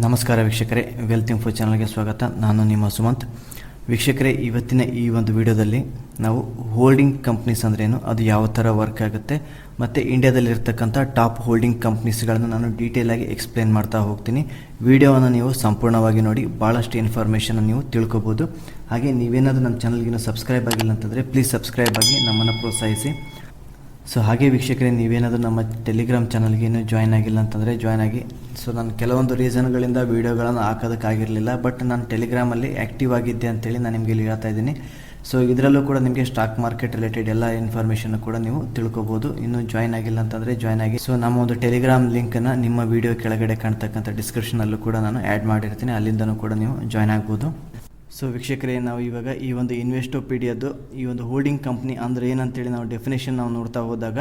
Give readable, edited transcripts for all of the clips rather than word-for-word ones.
ನಮಸ್ಕಾರ ವೀಕ್ಷಕರೇ, wealth info ಚಾನಲ್ಗೆ ಸ್ವಾಗತ. ನಾನು ನಿಮ್ಮ ಸುಮಂತ್. ವೀಕ್ಷಕರೇ, ಇವತ್ತಿನ ಈ ಒಂದು ವಿಡಿಯೋದಲ್ಲಿ ನಾವು ಹೋಲ್ಡಿಂಗ್ ಕಂಪ್ನೀಸ್ ಅಂದ್ರೇನು, ಅದು ಯಾವ ಥರ ವರ್ಕ್ ಆಗುತ್ತೆ ಮತ್ತು ಇಂಡಿಯಾದಲ್ಲಿರ್ತಕ್ಕಂಥ ಟಾಪ್ ಹೋಲ್ಡಿಂಗ್ ಕಂಪ್ನೀಸ್ಗಳನ್ನು ನಾನು ಡೀಟೇಲಾಗಿ ಎಕ್ಸ್ಪ್ಲೇನ್ ಮಾಡ್ತಾ ಹೋಗ್ತೀನಿ. ವಿಡಿಯೋವನ್ನು ನೀವು ಸಂಪೂರ್ಣವಾಗಿ ನೋಡಿ, ಭಾಳಷ್ಟು ಇನ್ಫಾರ್ಮೇಷನ್ ನೀವು ತಿಳ್ಕೊಬೋದು. ಹಾಗೆ ನೀವೇನಾದರೂ ನಮ್ಮ ಚಾನಲ್ಗಿನ್ನೂ ಸಬ್ಸ್ಕ್ರೈಬ್ ಆಗಿಲ್ಲ ಅಂತಂದರೆ ಪ್ಲೀಸ್ ಸಬ್ಸ್ಕ್ರೈಬ್ ಆಗಿ ನಮ್ಮನ್ನು ಪ್ರೋತ್ಸಾಹಿಸಿ. ಸೊ ಹಾಗೆ ವೀಕ್ಷಕರೇ, ನೀವೇನಾದರೂ ನಮ್ಮ ಟೆಲಿಗ್ರಾಮ್ ಚಾನಲ್ಗೆ ಇನ್ನೂ ಜಾಯ್ನ್ ಆಗಿಲ್ಲ ಅಂತಂದರೆ ಜಾಯ್ನ್ ಆಗಿ. ಸೊ ನಾನು ಕೆಲವೊಂದು ರೀಸನ್ಗಳಿಂದ ವೀಡಿಯೋಗಳನ್ನು ಹಾಕೋದಕ್ಕಾಗಿರಲಿಲ್ಲ, ಬಟ್ ನಾನು ಟೆಲಿಗ್ರಾಮಲ್ಲಿ ಆ್ಯಕ್ಟಿವ್ ಆಗಿದ್ದೆ ಅಂತೇಳಿ ನಾನು ನಿಮಗೆ ಇಲ್ಲಿ ಹೇಳ್ತಾ ಇದ್ದೀನಿ. ಸೊ ಇದರಲ್ಲೂ ಕೂಡ ನಿಮಗೆ ಸ್ಟಾಕ್ ಮಾರ್ಕೆಟ್ ರಿಲೇಟೆಡ್ ಎಲ್ಲ ಇನ್ಫಾರ್ಮೇಷನ್ ಕೂಡ ನೀವು ತಿಳ್ಕೊಬೋದು. ಇನ್ನೂ ಜಾಯ್ನ್ ಆಗಿಲ್ಲ ಅಂತಂದರೆ ಜಾಯ್ನ್ ಆಗಿ. ಸೊ ನಮ್ಮ ಒಂದು ಟೆಲಿಗ್ರಾಮ್ ಲಿಂಕನ್ನು ನಿಮ್ಮ ವಿಡಿಯೋ ಕೆಳಗಡೆ ಕಾಣ್ತಕ್ಕಂಥ ಡಿಸ್ಕ್ರಿಪ್ಷನಲ್ಲೂ ಕೂಡ ನಾನು ಆ್ಯಡ್ ಮಾಡಿರ್ತೀನಿ, ಅಲ್ಲಿಂದನೂ ಕೂಡ ನೀವು ಜಾಯ್ನ್ ಆಗ್ಬೋದು. ಸೊ ವೀಕ್ಷಕರೇ, ನಾವು ಇವಾಗ ಈ ಒಂದು ಇನ್ವೆಸ್ಟೋಪೀಡಿಯಾದ್ದು ಈ ಒಂದು ಹೋಲ್ಡಿಂಗ್ ಕಂಪ್ನಿ ಅಂದರೆ ಏನಂತೇಳಿ ನಾವು ಡೆಫಿನೇಷನ್ ನಾವು ನೋಡ್ತಾ ಹೋದಾಗ,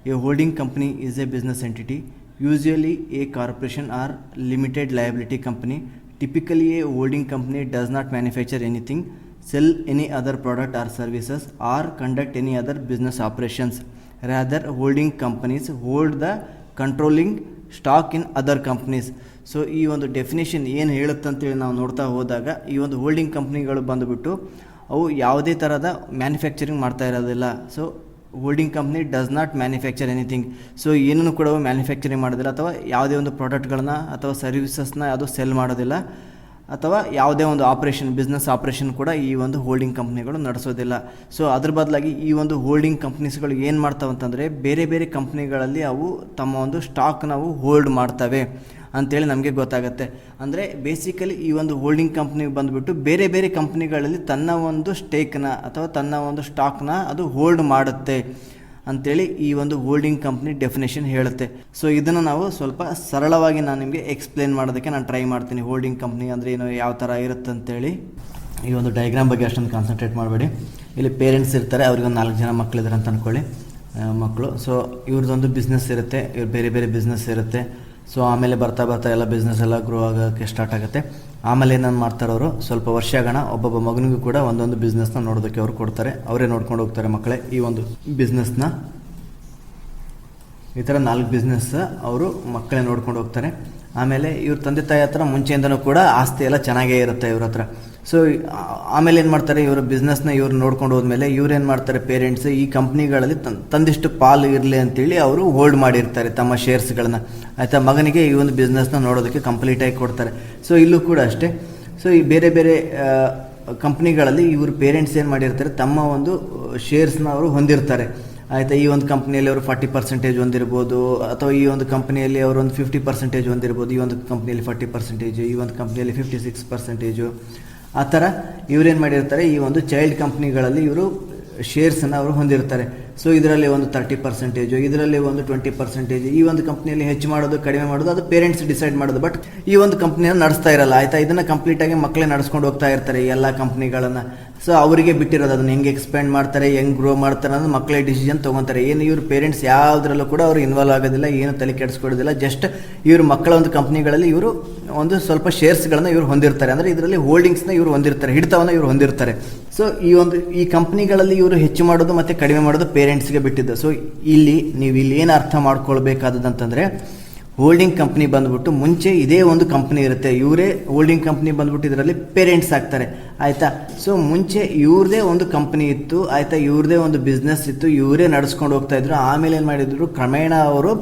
ಈ holding company is a business entity, usually a corporation or limited liability company. Typically a holding company does not manufacture anything, sell any other product or services, or conduct any other business operations. Rather, holding companies hold the controlling stock in other companies. So ಈ ಒಂದು definition ಏನು ಹೇಳುತ್ತೆ ಅಂತೇಳಿ ನಾವು ನೋಡ್ತಾ ಹೋದಾಗ, ಈ ಒಂದು ಹೋಲ್ಡಿಂಗ್ ಕಂಪ್ನಿಗಳು ಬಂದುಬಿಟ್ಟು ಅವು ಯಾವುದೇ ಥರದ ಮ್ಯಾನುಫ್ಯಾಕ್ಚರಿಂಗ್ ಮಾಡ್ತಾ ಇರೋದಿಲ್ಲ. So holding company does not manufacture anything. So ಏನನ್ನು ಕೂಡ ಮ್ಯಾನುಫ್ಯಾಕ್ಚರಿಂಗ್ ಮಾಡೋದಿಲ್ಲ, ಅಥವಾ ಯಾವುದೇ ಒಂದು ಪ್ರಾಡಕ್ಟ್ಗಳನ್ನ ಅಥವಾ ಸರ್ವಿಸಸ್ನ ಅದು ಸೆಲ್ ಮಾಡೋದಿಲ್ಲ, ಅಥವಾ ಯಾವುದೇ ಒಂದು ಬಿಸ್ನೆಸ್ ಆಪ್ರೇಷನ್ ಕೂಡ ಈ ಒಂದು ಹೋಲ್ಡಿಂಗ್ ಕಂಪ್ನಿಗಳು ನಡೆಸೋದಿಲ್ಲ. ಸೊ ಅದ್ರ ಬದಲಾಗಿ ಈ ಒಂದು ಹೋಲ್ಡಿಂಗ್ ಕಂಪ್ನೀಸ್ಗಳು ಏನು ಮಾಡ್ತಾವೆ ಅಂತಂದರೆ, ಬೇರೆ ಬೇರೆ ಕಂಪ್ನಿಗಳಲ್ಲಿ ಅವು ತಮ್ಮ ಒಂದು ಸ್ಟಾಕ್ನ ಅವು ಹೋಲ್ಡ್ ಮಾಡ್ತವೆ ಅಂತೇಳಿ ನಮಗೆ ಗೊತ್ತಾಗುತ್ತೆ. ಅಂದರೆ ಬೇಸಿಕಲಿ ಈ ಒಂದು ಹೋಲ್ಡಿಂಗ್ ಕಂಪ್ನಿ ಬಂದುಬಿಟ್ಟು ಬೇರೆ ಬೇರೆ ಕಂಪ್ನಿಗಳಲ್ಲಿ ತನ್ನ ಒಂದು ಸ್ಟೇಕ್ನ ಅಥವಾ ತನ್ನ ಒಂದು ಸ್ಟಾಕ್ನ ಅದು ಹೋಲ್ಡ್ ಮಾಡುತ್ತೆ ಅಂಥೇಳಿ ಈ ಒಂದು ಹೋಲ್ಡಿಂಗ್ ಕಂಪ್ನಿ ಡೆಫಿನೇಷನ್ ಹೇಳುತ್ತೆ. ಸೊ ಇದನ್ನು ನಾವು ಸ್ವಲ್ಪ ಸರಳವಾಗಿ ನಾನು ನಿಮಗೆ ಎಕ್ಸ್ಪ್ಲೇನ್ ಮಾಡೋದಕ್ಕೆ ನಾನು ಟ್ರೈ ಮಾಡ್ತೀನಿ. ಹೋಲ್ಡಿಂಗ್ ಕಂಪ್ನಿ ಅಂದರೆ ಏನು, ಯಾವ ಥರ ಇರುತ್ತೆ ಅಂತೇಳಿ. ಈ ಒಂದು ಡಯಾಗ್ರಾಮ್ ಬಗ್ಗೆ ಅಷ್ಟೊಂದು ಕಾನ್ಸಂಟ್ರೇಟ್ ಮಾಡಬೇಡಿ. ಇಲ್ಲಿ ಪೇರೆಂಟ್ಸ್ ಇರ್ತಾರೆ, ಅವ್ರಿಗೊಂದು 4 ಜನ ಮಕ್ಕಳಿದ್ದಾರೆ ಅಂತ ಅಂದ್ಕೊಳ್ಳಿ, ಮಕ್ಕಳು. ಸೊ ಇವ್ರದ್ದೊಂದು ಬಿಸ್ನೆಸ್ ಇರುತ್ತೆ, ಇವ್ರು ಬೇರೆ ಬೇರೆ ಬಿಸ್ನೆಸ್ ಇರುತ್ತೆ. ಸೊ ಆಮೇಲೆ ಬರ್ತಾ ಬರ್ತಾ ಎಲ್ಲ ಬಿಸ್ನೆಸ್ ಎಲ್ಲ ಗ್ರೋ ಆಗೋಕ್ಕೆ ಸ್ಟಾರ್ಟ್ ಆಗುತ್ತೆ. ಆಮೇಲೆ ಏನೇನು ಮಾಡ್ತಾರವರು, ಸ್ವಲ್ಪ ವರ್ಷ ಆಗೋಣ ಒಬ್ಬೊಬ್ಬ ಮಗನಿಗೂ ಕೂಡ ಒಂದೊಂದು ಬಿಸ್ನೆಸ್ನ ನೋಡೋದಕ್ಕೆ ಅವ್ರು ಕೊಡ್ತಾರೆ, ಅವರೇ ನೋಡ್ಕೊಂಡು ಹೋಗ್ತಾರೆ ಮಕ್ಕಳೇ ಈ ಒಂದು ಬಿಸ್ನೆಸ್ನ. ಈ ಥರ 4 ಬಿಸ್ನೆಸ್ ಅವರು ಮಕ್ಕಳೇ ನೋಡ್ಕೊಂಡು ಹೋಗ್ತಾರೆ. ಆಮೇಲೆ ಇವ್ರ ತಂದೆ ತಾಯಿ ಹತ್ರ ಮುಂಚೆಯಿಂದನೂ ಕೂಡ ಆಸ್ತಿ ಎಲ್ಲ ಚೆನ್ನಾಗೇ ಇರುತ್ತೆ ಇವ್ರ ಹತ್ರ. ಸೊ ಆಮೇಲೆ ಏನು ಮಾಡ್ತಾರೆ, ಇವರು ಬಿಸ್ನೆಸ್ನ ಇವ್ರು ನೋಡ್ಕೊಂಡು ಹೋದ್ಮೇಲೆ ಇವ್ರೇನು ಮಾಡ್ತಾರೆ, ಪೇರೆಂಟ್ಸ್ ಈ ಕಂಪ್ನಿಗಳಲ್ಲಿ ತಂದಿಷ್ಟು ಪಾಲು ಇರಲಿ ಅಂತೇಳಿ ಅವರು ಹೋಲ್ಡ್ ಮಾಡಿರ್ತಾರೆ ತಮ್ಮ ಶೇರ್ಸ್ಗಳನ್ನ. ಆಯಿತಾ, ಮಗನಿಗೆ ಈ ಒಂದು ಬಿಸ್ನೆಸ್ನ ನೋಡೋದಕ್ಕೆ ಕಂಪ್ಲೀಟಾಗಿ ಕೊಡ್ತಾರೆ. ಸೊ ಇಲ್ಲೂ ಕೂಡ ಅಷ್ಟೇ. ಸೊ ಈ ಬೇರೆ ಬೇರೆ ಕಂಪ್ನಿಗಳಲ್ಲಿ ಇವರು ಪೇರೆಂಟ್ಸ್ ಏನು ಮಾಡಿರ್ತಾರೆ, ತಮ್ಮ ಒಂದು ಶೇರ್ಸ್ನ ಅವರು ಹೊಂದಿರ್ತಾರೆ. ಆಯಿತಾ, ಈ ಒಂದು ಕಂಪ್ನಿಯಲ್ಲಿ ಅವರು 40% ಹೊಂದಿರ್ಬೋದು, ಅಥವಾ ಈ ಒಂದು ಕಂಪ್ನಿಯಲ್ಲಿ ಅವರು ಒಂದು 50% ಹೊಂದಿರ್ಬೋದು, ಈ ಒಂದು ಕಂಪ್ನಿಯಲ್ಲಿ 40%, ಈ ಒಂದು ಕಂಪ್ನಿಯಲ್ಲಿ 56%. ಆ ಥರ ಇವರೇನು ಮಾಡಿರ್ತಾರೆ, ಈ ಒಂದು ಚೈಲ್ಡ್ ಕಂಪ್ನಿಗಳಲ್ಲಿ ಇವರು ಶೇರ್ಸನ್ನು ಅವರು ಹೊಂದಿರ್ತಾರೆ. ಸೊ ಇದರಲ್ಲಿ ಒಂದು 30%, ಇದರಲ್ಲಿ ಒಂದು 20%, ಈ ಒಂದು ಕಂಪ್ನಿಯಲ್ಲಿ ಹೆಚ್ಚು ಮಾಡೋದು ಕಡಿಮೆ ಮಾಡೋದು ಅದು ಪೇರೆಂಟ್ಸ್ ಡಿಸೈಡ್ ಮಾಡೋದು. ಬಟ್ ಈ ಒಂದು ಕಂಪ್ನಿಯನ್ನು ನಡೆಸ್ತಾ ಇರಲ್ಲ. ಆಯಿತಾ, ಇದನ್ನು ಕಂಪ್ಲೀಟಾಗಿ ಮಕ್ಕಳೇ ನಡೆಸ್ಕೊಂಡು ಹೋಗ್ತಾ ಇರ್ತಾರೆ ಈ ಎಲ್ಲ ಕಂಪ್ನಿಗಳನ್ನು. ಸೊ ಅವರಿಗೆ ಬಿಟ್ಟಿರೋದು, ಅದನ್ನು ಹೆಂಗೆ ಎಕ್ಸ್ಪ್ಯಾಂಡ್ ಮಾಡ್ತಾರೆ, ಹೆಂಗೆ ಗ್ರೋ ಮಾಡ್ತಾರೆ ಅನ್ನೋದು ಮಕ್ಕಳೇ ಡಿಸಿಷನ್ ತೊಗೊತಾರೆ. ಏನು ಇವರು ಪೇರೆಂಟ್ಸ್ ಯಾವುದರಲ್ಲೂ ಕೂಡ ಅವರು ಇನ್ವಾಲ್ವ್ ಆಗೋದಿಲ್ಲ, ಏನು ತಲೆ ಕೆಡಿಸ್ಕೊಡೋದಿಲ್ಲ. ಜಸ್ಟ್ ಇವರು ಮಕ್ಕಳ ಒಂದು ಕಂಪ್ನಿಗಳಲ್ಲಿ ಇವರು ಒಂದು ಸ್ವಲ್ಪ ಶೇರ್ಸ್ಗಳನ್ನು ಇವರು ಹೊಂದಿರ್ತಾರೆ. ಅಂದರೆ ಇದರಲ್ಲಿ ಹೋಲ್ಡಿಂಗ್ಸ್ನ ಇವರು ಹೊಂದಿರ್ತಾರೆ, ಹಿಡಿತವನ್ನು ಇವರು ಹೊಂದಿರ್ತಾರೆ. ಸೊ ಈ ಕಂಪ್ನಿಗಳಲ್ಲಿ ಇವರು ಹೆಚ್ಚು ಮಾಡೋದು ಮತ್ತು ಕಡಿಮೆ ಮಾಡೋದು ಪೇರೆಂಟ್ಸ್ಗೆ ಬಿಟ್ಟಿದ್ದು. ಸೊ ನೀವು ಇಲ್ಲಿ ಏನು ಅರ್ಥ ಮಾಡ್ಕೊಳ್ಬೇಕಾದಂತಂದರೆ, ಹೋಲ್ಡಿಂಗ್ ಕಂಪ್ನಿ ಬಂದ್ಬಿಟ್ಟು ಮುಂಚೆ ಇದೇ ಒಂದು ಕಂಪ್ನಿ ಇರುತ್ತೆ, ಇವರೇ ಹೋಲ್ಡಿಂಗ್ ಕಂಪ್ನಿ ಬಂದ್ಬಿಟ್ಟು ಇದರಲ್ಲಿ ಪೇರೆಂಟ್ಸ್ ಆಗ್ತಾರೆ. ಆಯಿತಾ, ಸೊ ಮುಂಚೆ ಇವ್ರದೇ ಒಂದು ಕಂಪ್ನಿ ಇತ್ತು. ಆಯಿತಾ, ಇವ್ರದೇ ಒಂದು ಬಿಸ್ನೆಸ್ ಇತ್ತು, ಇವರೇ ನಡೆಸ್ಕೊಂಡು ಹೋಗ್ತಾ ಇದ್ರು. ಆಮೇಲೆ ಏನು ಮಾಡಿದ್ರು, ಕ್ರಮೇಣ ಅವರು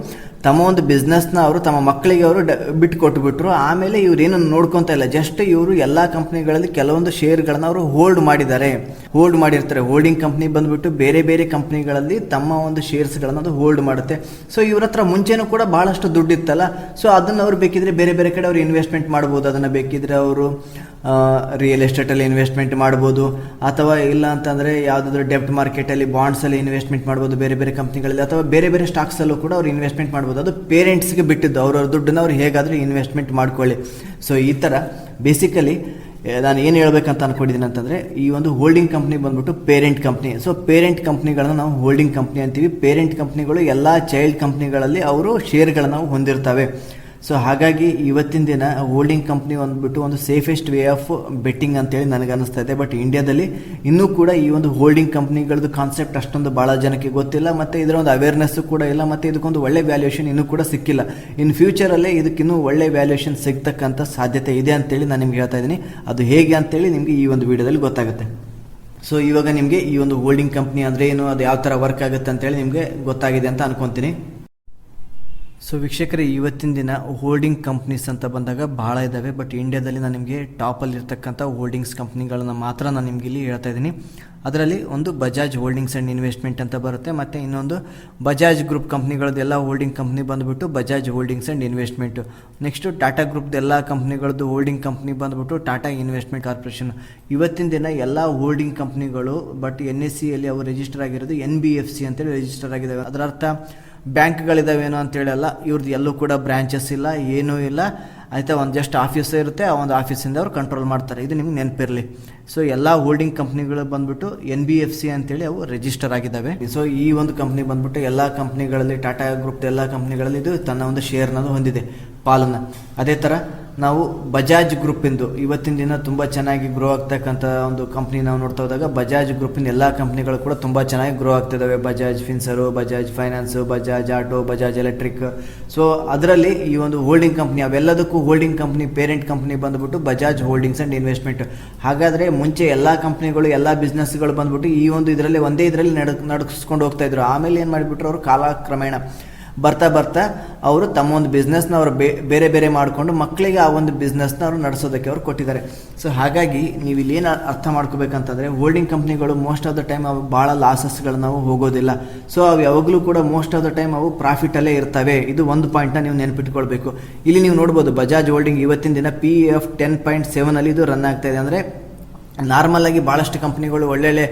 ತಮ್ಮ ಒಂದು ಬಿಸ್ನೆಸ್ನ ಅವರು ತಮ್ಮ ಮಕ್ಕಳಿಗೆ ಅವರು ಬಿಟ್ಟು ಕೊಟ್ಟುಬಿಟ್ರು. ಆಮೇಲೆ ಇವ್ರೇನು ನೋಡ್ಕೊತಾ ಇಲ್ಲ, ಜಸ್ಟ್ ಇವರು ಎಲ್ಲ ಕಂಪ್ನಿಗಳಲ್ಲಿ ಕೆಲವೊಂದು ಶೇರ್ಗಳನ್ನ ಅವರು ಹೋಲ್ಡ್ ಮಾಡಿರ್ತಾರೆ. ಹೋಲ್ಡಿಂಗ್ ಕಂಪ್ನಿ ಬಂದ್ಬಿಟ್ಟು ಬೇರೆ ಬೇರೆ ಕಂಪ್ನಿಗಳಲ್ಲಿ ತಮ್ಮ ಒಂದು ಶೇರ್ಸ್ಗಳನ್ನು ಅದು ಹೋಲ್ಡ್ ಮಾಡುತ್ತೆ. ಸೊ ಇವ್ರ ಹತ್ರ ಮುಂಚೆನೂ ಕೂಡ ಭಾಳಷ್ಟು ದುಡ್ಡಿತ್ತಲ್ಲ. ಸೊ ಅದನ್ನು ಅವ್ರು ಬೇಕಿದ್ರೆ ಬೇರೆ ಬೇರೆ ಕಡೆ ಅವರು ಇನ್ವೆಸ್ಟ್ಮೆಂಟ್ ಮಾಡ್ಬೋದು. ಅದನ್ನು ಬೇಕಿದ್ರೆ ಅವರು ರಿಯಲ್ ಎಸ್ಟೇಟಲ್ಲಿ ಇನ್ವೆಸ್ಟ್ಮೆಂಟ್ ಮಾಡ್ಬೋದು, ಅಥವಾ ಇಲ್ಲ ಅಂತಂದರೆ ಯಾವುದಾದ್ರೂ ಡೆಬ್ಟ್ ಮಾರ್ಕೆಟಲ್ಲಿ ಬಾಂಡ್ಸಲ್ಲಿ ಇನ್ವೆಸ್ಟ್ಮೆಂಟ್ ಮಾಡ್ಬೋದು ಬೇರೆ ಬೇರೆ ಕಂಪ್ನಿಗಳಲ್ಲಿ, ಅಥವಾ ಬೇರೆ ಬೇರೆ ಸ್ಟಾಕ್ಸಲ್ಲೂ ಕೂಡ ಅವ್ರು ಇನ್ವೆಸ್ಟ್ಮೆಂಟ್ ಮಾಡ್ಬೋದು. ಅದು ಪೇರೆಂಟ್ಸ್ಗೆ ಬಿಟ್ಟಿದ್ದು, ಅವ್ರವ್ರ ದುಡ್ಡನ್ನು ಅವ್ರು ಹೇಗಾದರೂ ಇನ್ವೆಸ್ಟ್ಮೆಂಟ್ ಮಾಡ್ಕೊಳ್ಳಿ. ಸೊ ಈ ಥರ ಬೇಸಿಕಲಿ ನಾನು ಏನು ಹೇಳ್ಬೇಕಂತ ಅಂದ್ಕೊಂಡಿದ್ದೀನಿ ಅಂತಂದರೆ, ಈ ಒಂದು ಹೋಲ್ಡಿಂಗ್ ಕಂಪ್ನಿ ಬಂದ್ಬಿಟ್ಟು ಪೇರೆಂಟ್ ಕಂಪ್ನಿ. ಸೊ ಪೇರೆಂಟ್ ಕಂಪ್ನಿಗಳನ್ನ ನಾವು ಹೋಲ್ಡಿಂಗ್ ಕಂಪ್ನಿ ಅಂತೀವಿ. ಪೇರೆಂಟ್ ಕಂಪ್ನಿಗಳು ಎಲ್ಲ ಚೈಲ್ಡ್ ಕಂಪ್ನಿಗಳಲ್ಲಿ ಅವರು ಶೇರ್ಗಳನ್ನ ನಾವು ಹೊಂದಿರ್ತವೆ. ಸೊ ಹಾಗಾಗಿ ಇವತ್ತಿನ ದಿನ ಹೋಲ್ಡಿಂಗ್ ಕಂಪ್ನಿ ಅಂದ್ಬಿಟ್ಟು ಒಂದು ಸೇಫೆಸ್ಟ್ ವೇ ಆಫ್ ಬೆಟ್ಟಿಂಗ್ ಅಂತೇಳಿ ನನಗೆ ಅನಿಸ್ತಾ ಇದೆ. ಬಟ್ ಇಂಡಿಯಾದಲ್ಲಿ ಇನ್ನೂ ಕೂಡ ಈ ಒಂದು ಹೋಲ್ಡಿಂಗ್ ಕಂಪ್ನಿಗಳದ್ದು ಕಾನ್ಸೆಪ್ಟ್ ಅಷ್ಟೊಂದು ಭಾಳ ಜನಕ್ಕೆ ಗೊತ್ತಿಲ್ಲ, ಮತ್ತು ಇದರ ಒಂದು ಅವೇರ್ನೆಸ್ಸು ಕೂಡ ಇಲ್ಲ, ಮತ್ತು ಇದಕ್ಕೊಂದು ಒಳ್ಳೆ ವ್ಯಾಲ್ಯೂಯೇಷನ್ ಇನ್ನೂ ಕೂಡ ಸಿಕ್ಕಿಲ್ಲ. ಇನ್ ಫ್ಯೂಚರಲ್ಲೇ ಇದಕ್ಕಿನ್ನೂ ಒಳ್ಳೆ ವ್ಯಾಲ್ಯೂಯೇಷನ್ ಸಿಗ್ತಕ್ಕಂಥ ಸಾಧ್ಯತೆ ಇದೆ ಅಂತೇಳಿ ನಾನು ನಿಮ್ಗೆ ಹೇಳ್ತಾ ಇದ್ದೀನಿ. ಅದು ಹೇಗೆ ಅಂತೇಳಿ ನಿಮಗೆ ಈ ಒಂದು ವಿಡಿಯೋದಲ್ಲಿ ಗೊತ್ತಾಗುತ್ತೆ. ಸೊ ಇವಾಗ ನಿಮಗೆ ಈ ಒಂದು ಹೋಲ್ಡಿಂಗ್ ಕಂಪ್ನಿ ಅಂದರೆ ಏನು, ಅದು ಯಾವ ಥರ ವರ್ಕ್ ಆಗುತ್ತೆ ಅಂತೇಳಿ ನಿಮಗೆ ಗೊತ್ತಾಗಿದೆ ಅಂತ ಅನ್ಕೊತೀನಿ. ಸೊ ವೀಕ್ಷಕರೇ, ಇವತ್ತಿನ ದಿನ ಹೋಲ್ಡಿಂಗ್ ಕಂಪ್ನೀಸ್ ಅಂತ ಬಂದಾಗ ಭಾಳ ಇದ್ದಾವೆ. ಬಟ್ ಇಂಡಿಯಾದಲ್ಲಿ ನಾನು ನಿಮಗೆ ಟಾಪಲ್ಲಿರ್ತಕ್ಕಂಥ ಹೋಲ್ಡಿಂಗ್ಸ್ ಕಂಪ್ನಿಗಳನ್ನ ಮಾತ್ರ ನಾನು ನಿಮ್ಗೆ ಇಲ್ಲಿ ಹೇಳ್ತಾ ಇದ್ದೀನಿ. ಅದರಲ್ಲಿ ಒಂದು ಬಜಾಜ್ ಹೋಲ್ಡಿಂಗ್ಸ್ ಆ್ಯಂಡ್ ಇನ್ವೆಸ್ಟ್ಮೆಂಟ್ ಅಂತ ಬರುತ್ತೆ, ಮತ್ತು ಇನ್ನೊಂದು ಬಜಾಜ್ ಗ್ರೂಪ್ ಕಂಪ್ನಿಗಳದ್ದು ಎಲ್ಲ ಹೋಲ್ಡಿಂಗ್ ಕಂಪ್ನಿ ಬಂದುಬಿಟ್ಟು Bajaj holdings and investment. Next Tata ಗ್ರೂಪ್ದು ಎಲ್ಲ ಕಂಪ್ನಿಗಳದ್ದು ಹೋಲ್ಡಿಂಗ್ ಕಂಪ್ನಿ ಬಂದುಬಿಟ್ಟು ಟಾಟಾ ಇನ್ವೆಸ್ಟ್ಮೆಂಟ್ ಕಾರ್ಪೊರೇಷನ್. ಇವತ್ತಿನ ದಿನ ಎಲ್ಲ ಹೋಲ್ಡಿಂಗ್ ಕಂಪ್ನಿಗಳು ಬಟ್ NSEಯಲ್ಲಿ ಅವು ರಿಜಿಸ್ಟರ್ ಆಗಿರೋದು NBFC ಅಂತೇಳಿ ರಿಜಿಸ್ಟರ್ ಆಗಿದ್ದಾವೆ. ಅದರ ಅರ್ಥ ಬ್ಯಾಂಕ್ಗಳಿದಾವೇನೋ ಅಂತೇಳಲ್ಲ, ಇವ್ರದ್ದು ಎಲ್ಲೂ ಕೂಡ ಬ್ರ್ಯಾಂಚಸ್ ಇಲ್ಲ, ಏನೂ ಇಲ್ಲ, ಆಯಿತಾ. ಒಂದು ಜಸ್ಟ್ ಆಫೀಸೇ ಇರುತ್ತೆ, ಆ ಒಂದು ಆಫೀಸಿಂದ ಅವ್ರು ಕಂಟ್ರೋಲ್ ಮಾಡ್ತಾರೆ. ಇದು ನಿಮ್ಗೆ ನೆನಪಿರಲಿ. ಸೊ ಎಲ್ಲ ಹೋಲ್ಡಿಂಗ್ ಕಂಪ್ನಿಗಳು ಬಂದ್ಬಿಟ್ಟು NBFC ಅಂತೇಳಿ ಅವು ರಿಜಿಸ್ಟರ್ ಆಗಿದ್ದಾವೆ. ಸೊ ಈ ಒಂದು ಕಂಪ್ನಿ ಬಂದ್ಬಿಟ್ಟು ಎಲ್ಲ ಕಂಪ್ನಿಗಳಲ್ಲಿ, ಟಾಟಾ ಗ್ರೂಪ್ ಎಲ್ಲ ಕಂಪ್ನಿಗಳಲ್ಲಿ ಇದು ತನ್ನ ಒಂದು ಶೇರ್ನ ಹೊಂದಿದೆ, ಪಾಲನ್ನು. ಅದೇ ಥರ ನಾವು ಬಜಾಜ್ ಗ್ರೂಪಿಂದು ಇವತ್ತಿನ ದಿನ ತುಂಬ ಚೆನ್ನಾಗಿ ಗ್ರೋ ಆಗ್ತಕ್ಕಂಥ ಒಂದು ಕಂಪ್ನಿ ನಾವು ನೋಡ್ತಾ ಹೋದಾಗ ಬಜಾಜ್ ಗ್ರೂಪಿನ ಎಲ್ಲ ಕಂಪ್ನಿಗಳು ಕೂಡ ತುಂಬ ಚೆನ್ನಾಗಿ ಗ್ರೋ ಆಗ್ತಿದ್ದಾವೆ. Bajaj Finserv, Bajaj finance, Bajaj auto, Bajaj electric. So ಅದರಲ್ಲಿ ಈ ಒಂದು ಹೋಲ್ಡಿಂಗ್ ಕಂಪ್ನಿ, ಅವೆಲ್ಲದಕ್ಕೂ ಹೋಲ್ಡಿಂಗ್ ಕಂಪ್ನಿ, ಪೇರೆಂಟ್ ಕಂಪ್ನಿ ಬಂದ್ಬಿಟ್ಟು ಬಜಾಜ್ ಹೋಲ್ಡಿಂಗ್ಸ್ ಆ್ಯಂಡ್ ಇನ್ವೆಸ್ಟ್ಮೆಂಟ್. ಹಾಗಾದರೆ ಮುಂಚೆ ಎಲ್ಲ ಕಂಪ್ನಿಗಳು, ಎಲ್ಲ ಬಿಸ್ನೆಸ್ಗಳು ಬಂದ್ಬಿಟ್ಟು ಈ ಒಂದು ಇದರಲ್ಲಿ ಒಂದೇ ಇದರಲ್ಲಿ ನಡೆಸ್ಕೊಂಡು ಹೋಗ್ತಾಯಿದ್ರು. ಆಮೇಲೆ ಏನು ಮಾಡಿಬಿಟ್ರು ಅವರು, ಕಾಲಕ್ರಮೇಣ ಬರ್ತಾ ಬರ್ತಾ ಅವರು ತಮ್ಮ ಒಂದು ಬಿಸ್ನೆಸ್ನ ಅವರು ಬೇರೆ ಬೇರೆ ಮಾಡಿಕೊಂಡು ಮಕ್ಕಳಿಗೆ ಆ ಒಂದು ಬಿಸ್ನೆಸ್ನ ಅವರು ನಡೆಸೋದಕ್ಕೆ ಅವರು ಕೊಟ್ಟಿದ್ದಾರೆ. ಸೊ ಹಾಗಾಗಿ ನೀವು ಇಲ್ಲಿ ಏನು ಅರ್ಥ ಮಾಡ್ಕೋಬೇಕಂತಂದರೆ, ಹೋಲ್ಡಿಂಗ್ ಕಂಪ್ನಿಗಳು ಮೋಸ್ಟ್ ಆಫ್ ದ ಟೈಮ್ ಅವು ಭಾಳ ಲಾಸಸ್ಗಳು ನಾವು ಹೋಗೋದಿಲ್ಲ. ಸೊ ಅವು ಯಾವಾಗಲೂ ಕೂಡ ಮೋಸ್ಟ್ ಆಫ್ ದ ಟೈಮ್ ಅವು ಪ್ರಾಫಿಟಲ್ಲೇ ಇರ್ತವೆ. ಇದು ಒಂದು ಪಾಯಿಂಟ್ನ ನೀವು ನೆನಪಿಟ್ಕೊಳ್ಬೇಕು. ಇಲ್ಲಿ ನೀವು ನೋಡ್ಬೋದು ಬಜಾಜ್ ಹೋಲ್ಡಿಂಗ್ ಇವತ್ತಿನ ದಿನ PF 10.7 ಇದು ರನ್ ಆಗ್ತಾ ಇದೆ. ಅಂದರೆ ನಾರ್ಮಲ್ ಆಗಿ ಭಾಳಷ್ಟು ಕಂಪ್ನಿಗಳು ಒಳ್ಳೊಳ್ಳೆ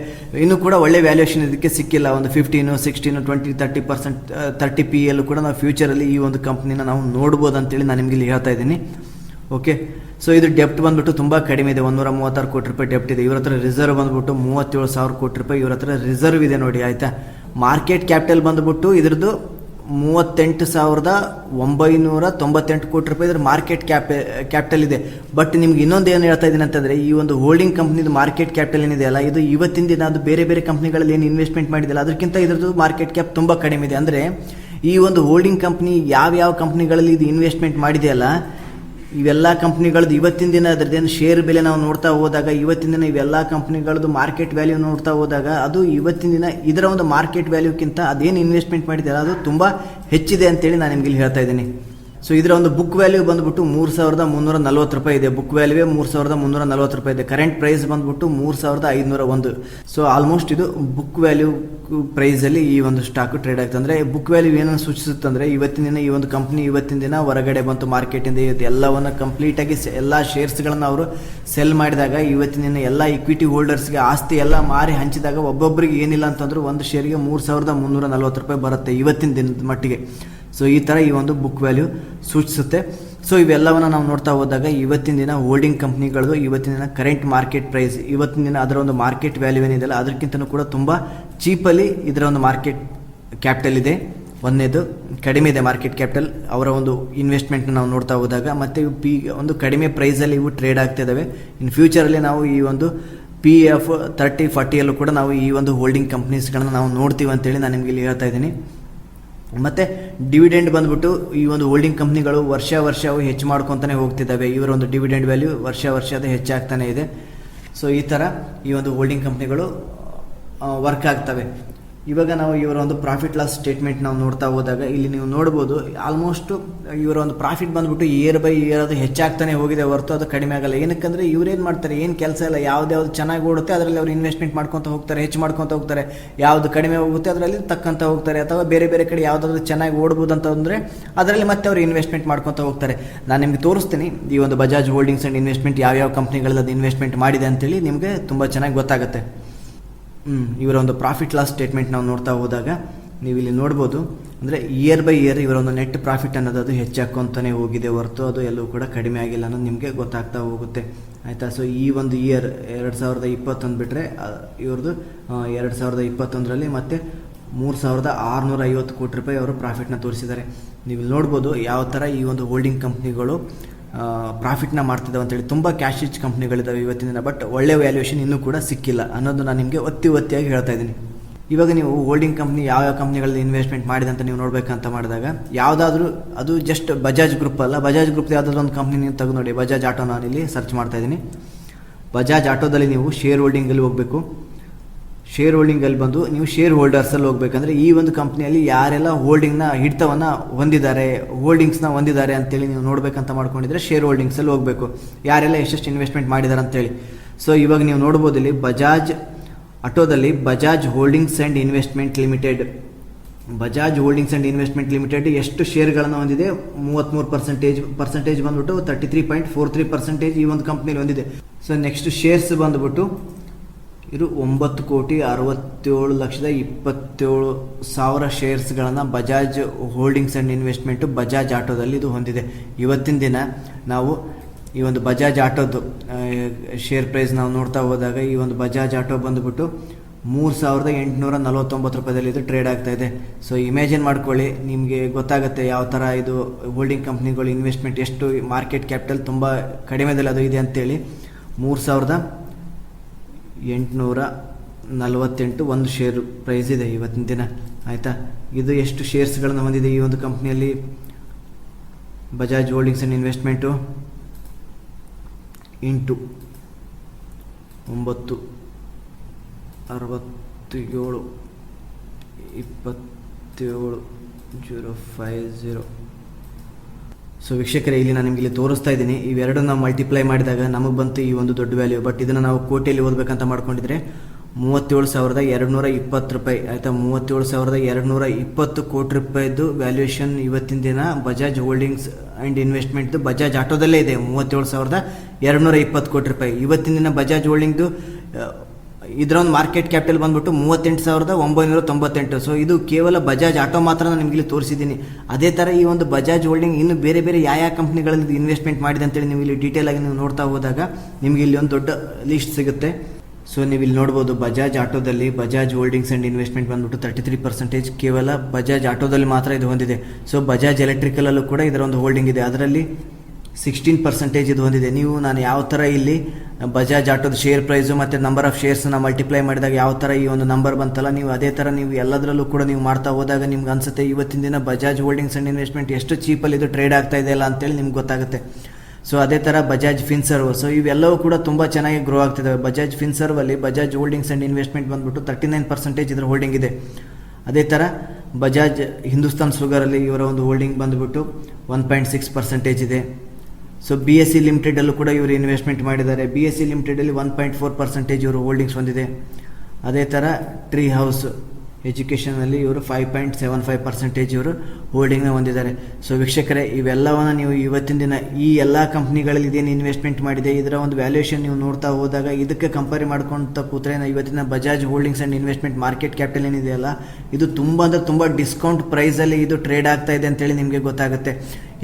ಇನ್ನೂ ಕೂಡ ಒಳ್ಳೆ ವ್ಯಾಲ್ಯೂಯೇಷನ್ ಇದಕ್ಕೆ ಸಿಕ್ಕಿಲ್ಲ. ಒಂದು 15, 16, 20, 30%, 30 PL ಕೂಡ ನಾವು ಫ್ಯೂಚರಲ್ಲಿ ಈ ಒಂದು ಕಂಪ್ನಿನ ನಾವು ನೋಡ್ಬೋದು ಅಂತೇಳಿ ನಾನು ನಿಮಗೆ ಇಲ್ಲಿ ಹೇಳ್ತಾ ಇದ್ದೀನಿ. ಓಕೆ, ಸೊ ಇದು ಡೆಪ್ಟ್ ಬಂದ್ಬಿಟ್ಟು ತುಂಬ ಕಡಿಮೆ ಇದೆ, 136 ಕೋಟಿ ರೂಪಾಯಿ ಡೆಪ್ಟ್ ಇದೆ. ಇವ್ರ ಹತ್ರ ರಿಸರ್ವ್ ಬಂದ್ಬಿಟ್ಟು 37,000 ಕೋಟಿ ರೂಪಾಯಿ ಇವ್ರ ಹತ್ರ ರಿಸರ್ವ್ ಇದೆ ನೋಡಿ, ಆಯಿತಾ. ಮಾರ್ಕೆಟ್ ಕ್ಯಾಪಿಟಲ್ ಬಂದ್ಬಿಟ್ಟು ಇದ್ರದ್ದು 38,998 ಕೋಟಿ ರೂಪಾಯಿ ಇದ್ರ ಮಾರ್ಕೆಟ್ ಕ್ಯಾಪಿಟಲ್ ಇದೆ. ಬಟ್ ನಿಮ್ಗೆ ಇನ್ನೊಂದು ಏನು ಹೇಳ್ತಾ ಇದ್ದೀನಿ ಅಂತಂದರೆ, ಈ ಒಂದು ಹೋಲ್ಡಿಂಗ್ ಕಂಪ್ನಿದು ಮಾರ್ಕೆಟ್ ಕ್ಯಾಪಿಟಲ್ ಏನಿದೆಯಲ್ಲ, ಇದು ಇವತ್ತಿನ ದಿನ ಅದು ಬೇರೆ ಬೇರೆ ಕಂಪ್ನಿಗಳಲ್ಲಿ ಏನು ಇನ್ವೆಸ್ಟ್ಮೆಂಟ್ ಮಾಡಿದೆಯಲ್ಲ ಅದಕ್ಕಿಂತ ಇದ್ರದ್ದು ಮಾರ್ಕೆಟ್ ಕ್ಯಾಪ್ ತುಂಬ ಕಡಿಮೆ ಇದೆ. ಅಂದರೆ ಈ ಒಂದು ಹೋಲ್ಡಿಂಗ್ ಕಂಪ್ನಿ ಯಾವ ಕಂಪ್ನಿಗಳಲ್ಲಿ ಇದು ಇನ್ವೆಸ್ಟ್ಮೆಂಟ್ ಮಾಡಿದೆಯಲ್ಲ, ಇವೆಲ್ಲ ಕಂಪ್ನಿಗಳದ್ದು ಇವತ್ತಿನ ದಿನ ಅದರದ್ದೇನು ಶೇರ್ ಬೆಲೆ ನಾವು ನೋಡ್ತಾ ಹೋದಾಗ, ಇವತ್ತಿನ ದಿನ ಇವೆಲ್ಲ ಕಂಪ್ನಿಗಳದ್ದು ಮಾರ್ಕೆಟ್ ವ್ಯಾಲ್ಯೂ ನೋಡ್ತಾ ಹೋದಾಗ ಅದು ಇವತ್ತಿನ ದಿನ ಇದರ ಒಂದು ಮಾರ್ಕೆಟ್ ವ್ಯಾಲ್ಯೂಕ್ಕಿಂತ ಅದೇನು ಇನ್ವೆಸ್ಟ್ಮೆಂಟ್ ಮಾಡಿದೆಯಲ್ಲ ಅದು ತುಂಬ ಹೆಚ್ಚಿದೆ ಅಂತೇಳಿ ನಾನು ನಿಮ್ಗೆ ಇಲ್ಲಿ ಹೇಳ್ತಾ ಇದ್ದೀನಿ. ಸೊ ಇದರ ಒಂದು ಬುಕ್ ವ್ಯಾಲ್ಯೂ ಬಂದ್ಬಿಟ್ಟು 3,340 ರೂಪಾಯಿ ಇದೆ. ಬುಕ್ ವ್ಯಾಲ್ಯೂವೇ 3,340 ರೂಪಾಯಿ ಇದೆ. ಕರೆಂಟ್ ಪ್ರೈಸ್ ಬಂದ್ಬಿಟ್ಟು 3,501. ಸೊ ಆಲ್ಮೋಸ್ಟ್ ಇದು ಬುಕ್ ವ್ಯಾಲ್ಯೂ ಪ್ರೈಸಲ್ಲಿ ಈ ಒಂದು ಸ್ಟಾಕ್ ಟ್ರೇಡ್ ಆಗ್ತದೆ. ಅಂದರೆ ಬುಕ್ ವ್ಯಾಲ್ಯೂ ಏನನ್ನು ಸೂಚಿಸುತ್ತಂದರೆ, ಇವತ್ತಿನ ದಿನ ಈ ಒಂದು ಕಂಪ್ನಿ ಇವತ್ತಿನ ದಿನ ಹೊರಗಡೆ ಬಂತು ಮಾರ್ಕೆಟಿಂದ, ಎಲ್ಲವನ್ನು ಕಂಪ್ಲೀಟಾಗಿ ಎಲ್ಲ ಶೇರ್ಸ್ಗಳನ್ನು ಅವರು ಸೆಲ್ ಮಾಡಿದಾಗ, ಇವತ್ತಿನ ದಿನ ಎಲ್ಲ ಇಕ್ವಿಟಿ ಹೋಲ್ಡರ್ಸ್ಗೆ ಆಸ್ತಿ ಎಲ್ಲ ಮಾರಿ ಹಂಚಿದಾಗ ಒಬ್ಬೊಬ್ಬರಿಗೆ ಏನಿಲ್ಲ ಅಂತಂದ್ರೂ ಒಂದು ಶೇರಿಗೆ 3,340 ರೂಪಾಯಿ ಬರುತ್ತೆ ಇವತ್ತಿನ ದಿನದ ಮಟ್ಟಿಗೆ. ಸೊ ಈ ಥರ ಈ ಒಂದು ಬುಕ್ ವ್ಯಾಲ್ಯೂ ಸೂಚಿಸುತ್ತೆ. ಸೊ ಇವೆಲ್ಲವನ್ನು ನಾವು ನೋಡ್ತಾ ಹೋದಾಗ ಇವತ್ತಿನ ದಿನ ಹೋಲ್ಡಿಂಗ್ ಕಂಪ್ನಿಗಳದು ಇವತ್ತಿನ ದಿನ ಕರೆಂಟ್ ಮಾರ್ಕೆಟ್ ಪ್ರೈಸ್, ಇವತ್ತಿನ ದಿನ ಅದರ ಒಂದು ಮಾರ್ಕೆಟ್ ವ್ಯಾಲ್ಯೂ ಏನಿದೆಯಲ್ಲ ಅದಕ್ಕಿಂತಲೂ ಕೂಡ ತುಂಬ ಚೀಪಲ್ಲಿ ಇದರ ಒಂದು ಮಾರ್ಕೆಟ್ ಕ್ಯಾಪಿಟಲ್ ಇದೆ. ಒಂದನೇದು ಕಡಿಮೆ ಇದೆ ಮಾರ್ಕೆಟ್ ಕ್ಯಾಪಿಟಲ್ ಅವರ ಒಂದು ಇನ್ವೆಸ್ಟ್ಮೆಂಟ್ನ ನಾವು ನೋಡ್ತಾ ಹೋದಾಗ. ಮತ್ತು ಒಂದು ಕಡಿಮೆ ಪ್ರೈಸಲ್ಲಿ ಇವು ಟ್ರೇಡ್ ಆಗ್ತಾ ಇದ್ದಾವೆ. ಇನ್ ಫ್ಯೂಚರಲ್ಲಿ ನಾವು ಈ ಒಂದು PF 30-40 ಕೂಡ ನಾವು ಈ ಒಂದು ಹೋಲ್ಡಿಂಗ್ ಕಂಪ್ನೀಸ್ಗಳನ್ನ ನಾವು ನೋಡ್ತೀವಿ ಅಂತೇಳಿ ನಾನು ನಿಮಗೆ ಇಲ್ಲಿ ಹೇಳ್ತಾ ಇದ್ದೀನಿ. ಮತ್ತು ಡಿವಿಡೆಂಡ್ ಬಂದ್ಬಿಟ್ಟು ಈ ಒಂದು ಹೋಲ್ಡಿಂಗ್ ಕಂಪ್ನಿಗಳು ವರ್ಷ ಅವು ಹೆಚ್ಚು ಮಾಡ್ಕೊತಾನೆ ಹೋಗ್ತಿದ್ದಾವೆ. ಇವರ ಒಂದು ಡಿವಿಡೆಂಡ್ ವ್ಯಾಲ್ಯೂ ವರ್ಷ ಅದು ಹೆಚ್ಚಾಗ್ತಾನೆ ಇದೆ. ಸೊ ಈ ಥರ ಈ ಒಂದು ಹೋಲ್ಡಿಂಗ್ ಕಂಪ್ನಿಗಳು ವರ್ಕ್ ಆಗ್ತವೆ. ಇವಾಗ ನಾವು ಇವರ ಒಂದು ಪ್ರಾಫಿಟ್ ಲಾಸ್ ಸ್ಟೇಟ್ಮೆಂಟ್ ನಾವು ನೋಡ್ತಾ ಹೋದಾಗ ಇಲ್ಲಿ ನೀವು ನೋಡ್ಬೋದು, ಆಲ್ಮೋಸ್ಟ್ ಇವರ ಒಂದು ಪ್ರಾಫಿಟ್ ಬಂದ್ಬಿಟ್ಟು ಇಯರ್ ಬೈ ಇಯರ್ ಅದು ಹೆಚ್ಚಾಗ್ತಾನೆ ಹೋಗಿದೆ ಹೊರತು ಅದು ಕಡಿಮೆ ಆಗಲ್ಲ. ಏನಕ್ಕಂದರೆ ಇವ್ರೇನು ಮಾಡ್ತಾರೆ, ಏನು ಕೆಲಸ ಇಲ್ಲ, ಯಾವ್ದು ಚೆನ್ನಾಗಿ ಓಡುತ್ತೆ ಅದರಲ್ಲಿ ಅವ್ರು ಇನ್ವೆಸ್ಟ್ಮೆಂಟ್ ಮಾಡ್ಕೊತ ಹೋಗ್ತಾರೆ, ಹೆಚ್ಚು ಮಾಡ್ಕೊತ ಹೋಗ್ತಾರೆ. ಯಾವುದು ಕಡಿಮೆ ಹೋಗುತ್ತೆ ಅದರಲ್ಲಿ ತಕ್ಕಂತ ಹೋಗ್ತಾರೆ, ಅಥವಾ ಬೇರೆ ಕಡೆ ಯಾವುದಾದ್ರು ಚೆನ್ನಾಗಿ ಓಡ್ಬೋದು ಅಂತಂದರೆ ಅದರಲ್ಲಿ ಮತ್ತೆ ಅವರು ಇನ್ವೆಸ್ಟ್ಮೆಂಟ್ ಮಾಡ್ಕೊತ ಹೋಗ್ತಾರೆ. ನಾನು ನಿಮಗೆ ತೋರಿಸ್ತೀನಿ ಈ ಒಂದು ಬಜಾಜ್ ಹೋಲ್ಡಿಂಗ್ಸ್ ಆ್ಯಂಡ್ ಇನ್ವೆಸ್ಟ್ಮೆಂಟ್ ಯಾವ ಕಂಪ್ನಿಗಳಲ್ಲಿ ಅದು ಇನ್ವೆಸ್ಟ್ಮೆಂಟ್ ಮಾಡಿದೆ ಅಂತೇಳಿ ನಿಮಗೆ ತುಂಬ ಚೆನ್ನಾಗಿ ಗೊತ್ತಾಗುತ್ತೆ. ಇವರ ಒಂದು ಪ್ರಾಫಿಟ್ ಲಾಸ್ ಸ್ಟೇಟ್ಮೆಂಟ್ ನಾವು ನೋಡ್ತಾ ಹೋದಾಗ ನೀವು ಇಲ್ಲಿ ನೋಡ್ಬೋದು, ಅಂದರೆ ಇಯರ್ ಬೈ ಇಯರ್ ಇವರ ಒಂದು ನೆಟ್ ಪ್ರಾಫಿಟ್ ಅನ್ನೋದು ಅದು ಹೆಚ್ಚಾಕೊಂತಾನೆ ಹೋಗಿದೆ ಹೊರತು ಅದು ಎಲ್ಲೂ ಕೂಡ ಕಡಿಮೆ ಆಗಿಲ್ಲ ಅನ್ನೋದು ನಿಮಗೆ ಗೊತ್ತಾಗ್ತಾ ಹೋಗುತ್ತೆ, ಆಯಿತಾ. ಸೊ ಈ ಒಂದು ಇಯರ್ 2021 ಬಿಟ್ಟರೆ ಇವ್ರದ್ದು 2021ರಲ್ಲಿ ಮತ್ತೆ 3,650 ಕೋಟಿ ರೂಪಾಯಿ ಅವರು ಪ್ರಾಫಿಟ್ನ ತೋರಿಸಿದ್ದಾರೆ. ನೀವು ನೋಡ್ಬೋದು ಯಾವ ಥರ ಈ ಒಂದು ಹೋಲ್ಡಿಂಗ್ ಕಂಪ್ನಿಗಳು ಪ್ರಾಫಿಟ್ನ ಮಾಡ್ತಿದ್ದಾವೆ ಅಂತೇಳಿ. ತುಂಬ ಕ್ಯಾಶ್ ರಿಚ್ ಕಂಪ್ನಿಗಳಿದ್ದಾವೆ ಇವತ್ತಿನ ದಿನ, ಬಟ್ ಒಳ್ಳೆ ವ್ಯಾಲ್ಯೂಯೇಷನ್ ಇನ್ನೂ ಕೂಡ ಸಿಕ್ಕಿಲ್ಲ ಅನ್ನೋದು ನಾನು ನಿಮಗೆ ಒತ್ತಿಯಾಗಿ ಹೇಳ್ತಾ ಇದ್ದೀನಿ. ಇವಾಗ ನೀವು ಹೋಲ್ಡಿಂಗ್ ಕಂಪ್ನಿ ಯಾವ ಕಂಪ್ನಿಗಳಲ್ಲಿ ಇನ್ವೆಸ್ಟ್ಮೆಂಟ್ ಮಾಡಿದೆ ಅಂತ ನೀವು ನೋಡಬೇಕಂತ ಮಾಡಿದಾಗ ಯಾವುದಾದ್ರೂ ಅದು ಜಸ್ಟ್ ಬಜಾಜ್ ಗ್ರೂಪ್ ಅಲ್ಲ, ಬಜಾಜ್ ಗ್ರೂಪ್ ಯಾವುದಾದ್ರೂ ಒಂದು ಕಂಪ್ನಿ ನೀವು ತೆಗೆದು ನೋಡಿ. ಬಜಾಜ್ ಆಟೋ ನಾನು ಇಲ್ಲಿ ಸರ್ಚ್ ಮಾಡ್ತಾ ಇದ್ದೀನಿ. ಬಜಾಜ್ ಆಟೋದಲ್ಲಿ ನೀವು ಶೇರ್ ಹೋಲ್ಡಿಂಗಲ್ಲಿ ಹೋಗಬೇಕು. ಶೇರ್ ಹೋಲ್ಡಿಂಗಲ್ಲಿ ಬಂದು ನೀವು ಶೇರ್ ಹೋಲ್ಡರ್ಸಲ್ಲಿ ಹೋಗ್ಬೇಕಂದ್ರೆ ಈ ಒಂದು ಕಂಪ್ನಿಯಲ್ಲಿ ಯಾರೆಲ್ಲ ಹೋಲ್ಡಿಂಗ್ನ ಹಿಡಿತವನ್ನು ಹೊಂದಿದ್ದಾರೆ, ಹೋಲ್ಡಿಂಗ್ಸ್ನ ಹೊಂದಿದ್ದಾರೆ ಅಂತೇಳಿ ನೀವು ನೋಡಬೇಕಂತ ಮಾಡ್ಕೊಂಡಿದ್ರೆ ಶೇರ್ ಹೋಲ್ಡಿಂಗ್ಸಲ್ಲಿ ಹೋಗಬೇಕು, ಯಾರೆಲ್ಲ ಎಷ್ಟೆಷ್ಟು ಇನ್ವೆಸ್ಟ್ಮೆಂಟ್ ಮಾಡಿದ್ದಾರೆ ಅಂತೇಳಿ. ಸೊ ಇವಾಗ ನೀವು ನೋಡ್ಬೋದು ಇಲ್ಲಿ ಬಜಾಜ್ ಆಟೋದಲ್ಲಿ Bajaj holdings and investment limited, Bajaj holdings and investment limited ಎಷ್ಟು ಶೇರ್ಗಳನ್ನು ಹೊಂದಿದೆ? 33% ಬಂದ್ಬಿಟ್ಟು 33.43% ಈ ಒಂದು ಕಂಪ್ನಿಲಿ ಹೊಂದಿದೆ. ಸೊ ನೆಕ್ಸ್ಟ್ ಶೇರ್ಸ್ ಬಂದ್ಬಿಟ್ಟು ಇದು 9,67,27,000 ಶೇರ್ಸ್ಗಳನ್ನು Bajaj holdings and investment Bajaj ಆಟೋದಲ್ಲಿ ಇದು ಹೊಂದಿದೆ. ಇವತ್ತಿನ ದಿನ ನಾವು ಈ ಒಂದು ಬಜಾಜ್ ಆಟೋದು ಶೇರ್ ಪ್ರೈಸ್ ನಾವು ನೋಡ್ತಾ ಹೋದಾಗ ಈ ಒಂದು ಬಜಾಜ್ ಆಟೋ ಬಂದುಬಿಟ್ಟು 3,849 ರೂಪಾಯಿದಲ್ಲಿ ಇದು ಟ್ರೇಡ್ ಆಗ್ತಾ ಇದೆ. ಸೊ ಇಮ್ಯಾಜಿನ್ ಮಾಡ್ಕೊಳ್ಳಿ, ನಿಮಗೆ ಗೊತ್ತಾಗುತ್ತೆ ಯಾವ ಥರ ಇದು ಹೋಲ್ಡಿಂಗ್ ಕಂಪ್ನಿಗಳು ಇನ್ವೆಸ್ಟ್ಮೆಂಟ್ ಎಷ್ಟು ಮಾರ್ಕೆಟ್ ಕ್ಯಾಪಿಟಲ್ ತುಂಬ ಕಡಿಮೆದಲ್ಲಿ ಅದು ಇದೆ ಅಂತೇಳಿ. 3,848 ಒಂದು ಶೇರ್ ಪ್ರೈಸ್ ಇದೆ ಇವತ್ತಿನ ದಿನ, ಆಯಿತಾ. ಇದು ಎಷ್ಟು ಶೇರ್ಸ್ಗಳನ್ನು ಹೊಂದಿದೆ ಈ ಒಂದು ಕಂಪ್ನಿಯಲ್ಲಿ Bajaj holdings and investment into 967 27050. So ವೀಕ್ಷಕರೇ, ಇಲ್ಲಿ ನಾನು ನಿಮಗೆ ಇಲ್ಲಿ ತೋರಿಸ್ತಾ ಇದ್ದೀನಿ. ಇವೆರಡನ್ನ ಮಲ್ಟಿಪ್ಲೈ ಮಾಡಿದಾಗ ನಮಗೆ ಬಂತು ಈ ಒಂದು ದೊಡ್ಡ ವ್ಯಾಲ್ಯೂ. ಬಟ್ ಇದನ್ನು ನಾವು ಕೋಟಿಯಲ್ಲಿ ಓದಬೇಕಂತ ಮಾಡ್ಕೊಂಡಿದ್ರೆ 37,220 ರೂಪಾಯಿ, ಆಯಿತಾ. 37,220 ಕೋಟಿ ರೂಪಾಯಿದು ವ್ಯಾಲ್ಯೂಯೇಷನ್ ಇವತ್ತಿನ ದಿನ ಬಜಾಜ್ ಹೋಲ್ಡಿಂಗ್ಸ್ ಆ್ಯಂಡ್ ಇನ್ವೆಸ್ಟ್ಮೆಂಟ್ದು ಬಜಾಜ್ ಆಟೋದಲ್ಲೇ ಇದೆ. 37,220 ಕೋಟಿ ರೂಪಾಯಿ ಇವತ್ತಿನ ದಿನ ಬಜಾಜ್ ಹೋಲ್ಡಿಂಗ್ದು ಇದರ ಒಂದು ಮಾರ್ಕೆಟ್ ಕ್ಯಾಪಿಟಲ್ ಬಂದ್ಬಿಟ್ಟು 38,998. ಸೊ ಇದು ಕೇವಲ ಬಜಾಜ್ ಆಟೋ ಮಾತ್ರ ನಾನು ನಿಮಗೆ ಇಲ್ಲಿ ತೋರಿಸಿದ್ದೀನಿ. ಅದೇ ಥರ ಈ ಒಂದು ಬಜಾಜ್ ಹೋಲ್ಡಿಂಗ್ ಇನ್ನು ಬೇರೆ ಬೇರೆ ಯಾವ ಕಂಪ್ನಿಗಳಲ್ಲಿ ಇನ್ವೆಸ್ಟ್ಮೆಂಟ್ ಮಾಡಿದೆ ಅಂತೇಳಿ ನೀವು ಇಲ್ಲಿ ಡೀಟೇಲ್ ಆಗಿ ನೀವು ನೋಡ್ತಾ ಹೋದಾಗ ನಿಮಗೆ ಇಲ್ಲಿ ಒಂದು ದೊಡ್ಡ ಲಿಸ್ಟ್ ಸಿಗುತ್ತೆ. ಸೊ ನೀವು ಇಲ್ಲಿ ನೋಡ್ಬೋದು ಬಜಾಜ್ ಆಟೋದಲ್ಲಿ ಬಜಾಜ್ ಹೋಲ್ಡಿಂಗ್ಸ್ ಆ್ಯಂಡ್ ಇನ್ವೆಸ್ಟ್ಮೆಂಟ್ ಬಂದ್ಬಿಟ್ಟು 33% ಕೇವಲ ಬಜಾಜ್ ಆಟೋದಲ್ಲಿ ಮಾತ್ರ ಇದು ಹೊಂದಿದೆ. ಸೊ ಬಜಾಜ್ ಎಲೆಕ್ಟ್ರಿಕಲಲ್ಲೂ ಕೂಡ ಇದರ ಒಂದು ಹೋಲ್ಡಿಂಗ್ ಇದೆ, ಅದರಲ್ಲಿ 16% ಇದು ಹೊಂದಿದೆ. ನೀವು ನಾನು ಯಾವ ಥರ ಇಲ್ಲಿ ಬಜಾಜ್ ಆಟೋದ ಶೇರ್ ಪ್ರೈಸು ಮತ್ತು ನಂಬರ್ ಆಫ್ ಶೇರ್ಸ್ನ ಮಲ್ಟಿಪ್ಲೈ ಮಾಡಿದಾಗ ಯಾವ ಥರ ಈ ಒಂದು ನಂಬರ್ ಬಂತಲ್ಲ, ನೀವು ಅದೇ ಥರ ನೀವು ಎಲ್ಲದರಲ್ಲೂ ಕೂಡ ನೀವು ಮಾಡ್ತಾ ಹೋದಾಗ ನಿಮ್ಗೆ ಅನಿಸುತ್ತೆ ಇವತ್ತಿನ ದಿನ ಬಜಾಜ್ ಹೋಲ್ಡಿಂಗ್ಸ್ ಆ್ಯಂಡ್ ಇನ್ವೆಸ್ಟ್ಮೆಂಟ್ ಎಷ್ಟು ಚೀಪಲ್ಲಿ ಇದು ಟ್ರೇಡ್ ಆಗ್ತಾ ಇದೆಯಲ್ಲ ಅಂತೇಳಿ ನಿಮ್ಗೆ ಗೊತ್ತಾಗುತ್ತೆ. ಸೊ ಅದೇ ಥರ ಬಜಾಜ್ ಫಿನ್ಸರ್ವ್, ಸೊ ಇವೆಲ್ಲವೂ ಕೂಡ ತುಂಬ ಚೆನ್ನಾಗಿ ಗ್ರೋ ಆಗ್ತಿದ್ದಾವೆ. ಬಜಾಜ್ ಫಿನ್ಸರ್ವಲ್ಲಿ ಬಜಾಜ್ ಹೋಲ್ಡಿಂಗ್ಸ್ ಆ್ಯಂಡ್ ಇನ್ವೆಸ್ಟ್ಮೆಂಟ್ ಬಂದ್ಬಿಟ್ಟು 39% ಇದರ ಹೋಲ್ಡಿಂಗ್ ಇದೆ. ಅದೇ ಥರ ಬಜಾಜ್ ಹಿಂದೂಸ್ತಾನ್ ಶುಗರಲ್ಲಿ ಇವರ ಒಂದು ಹೋಲ್ಡಿಂಗ್ ಬಂದುಬಿಟ್ಟು 1.6% ಇದೆ. ಸೊ BSE ಲಿಮಿಟೆಡಲ್ಲೂ ಕೂಡ ಇವರು ಇನ್ವೆಸ್ಟ್ಮೆಂಟ್ ಮಾಡಿದ್ದಾರೆ. BSE ಲಿಮಿಟೆಡಲ್ಲಿ 1.4% ಇವರು ಹೋಲ್ಡಿಂಗ್ಸ್ ಹೊಂದಿದೆ. ಅದೇ ಥರ ಟ್ರೀ ಹೌಸ್ ಎಜುಕೇಷನಲ್ಲಿ ಇವರು 5.75% ಇವರು ಹೋಲ್ಡಿಂಗ್ನ ಹೊಂದಿದ್ದಾರೆ. ಸೊ ವೀಕ್ಷಕರೇ, ಇವೆಲ್ಲವನ್ನು ನೀವು ಇವತ್ತಿನ ದಿನ ಈ ಎಲ್ಲ ಕಂಪ್ನಿಗಳಲ್ಲಿ ಇದೇನು ಇನ್ವೆಸ್ಟ್ಮೆಂಟ್ ಮಾಡಿದೆ ಇದರ ಒಂದು ವ್ಯಾಲ್ಯೂಯೇಷನ್ ನೀವು ನೋಡ್ತಾ ಹೋದಾಗ ಇದಕ್ಕೆ ಕಂಪೇರ್ ಮಾಡ್ಕೊಳ್ತಾ ಕೂತ್ರೆ ಇವತ್ತಿನ Bajaj holdings and investment market capital ಏನಿದೆಯಲ್ಲ ಇದು ತುಂಬ ಅಂದರೆ ತುಂಬ ಡಿಸ್ಕೌಂಟ್ ಪ್ರೈಸಲ್ಲಿ ಇದು ಟ್ರೇಡ್ ಆಗ್ತಾ ಇದೆ ಅಂತೇಳಿ ನಿಮಗೆ ಗೊತ್ತಾಗುತ್ತೆ.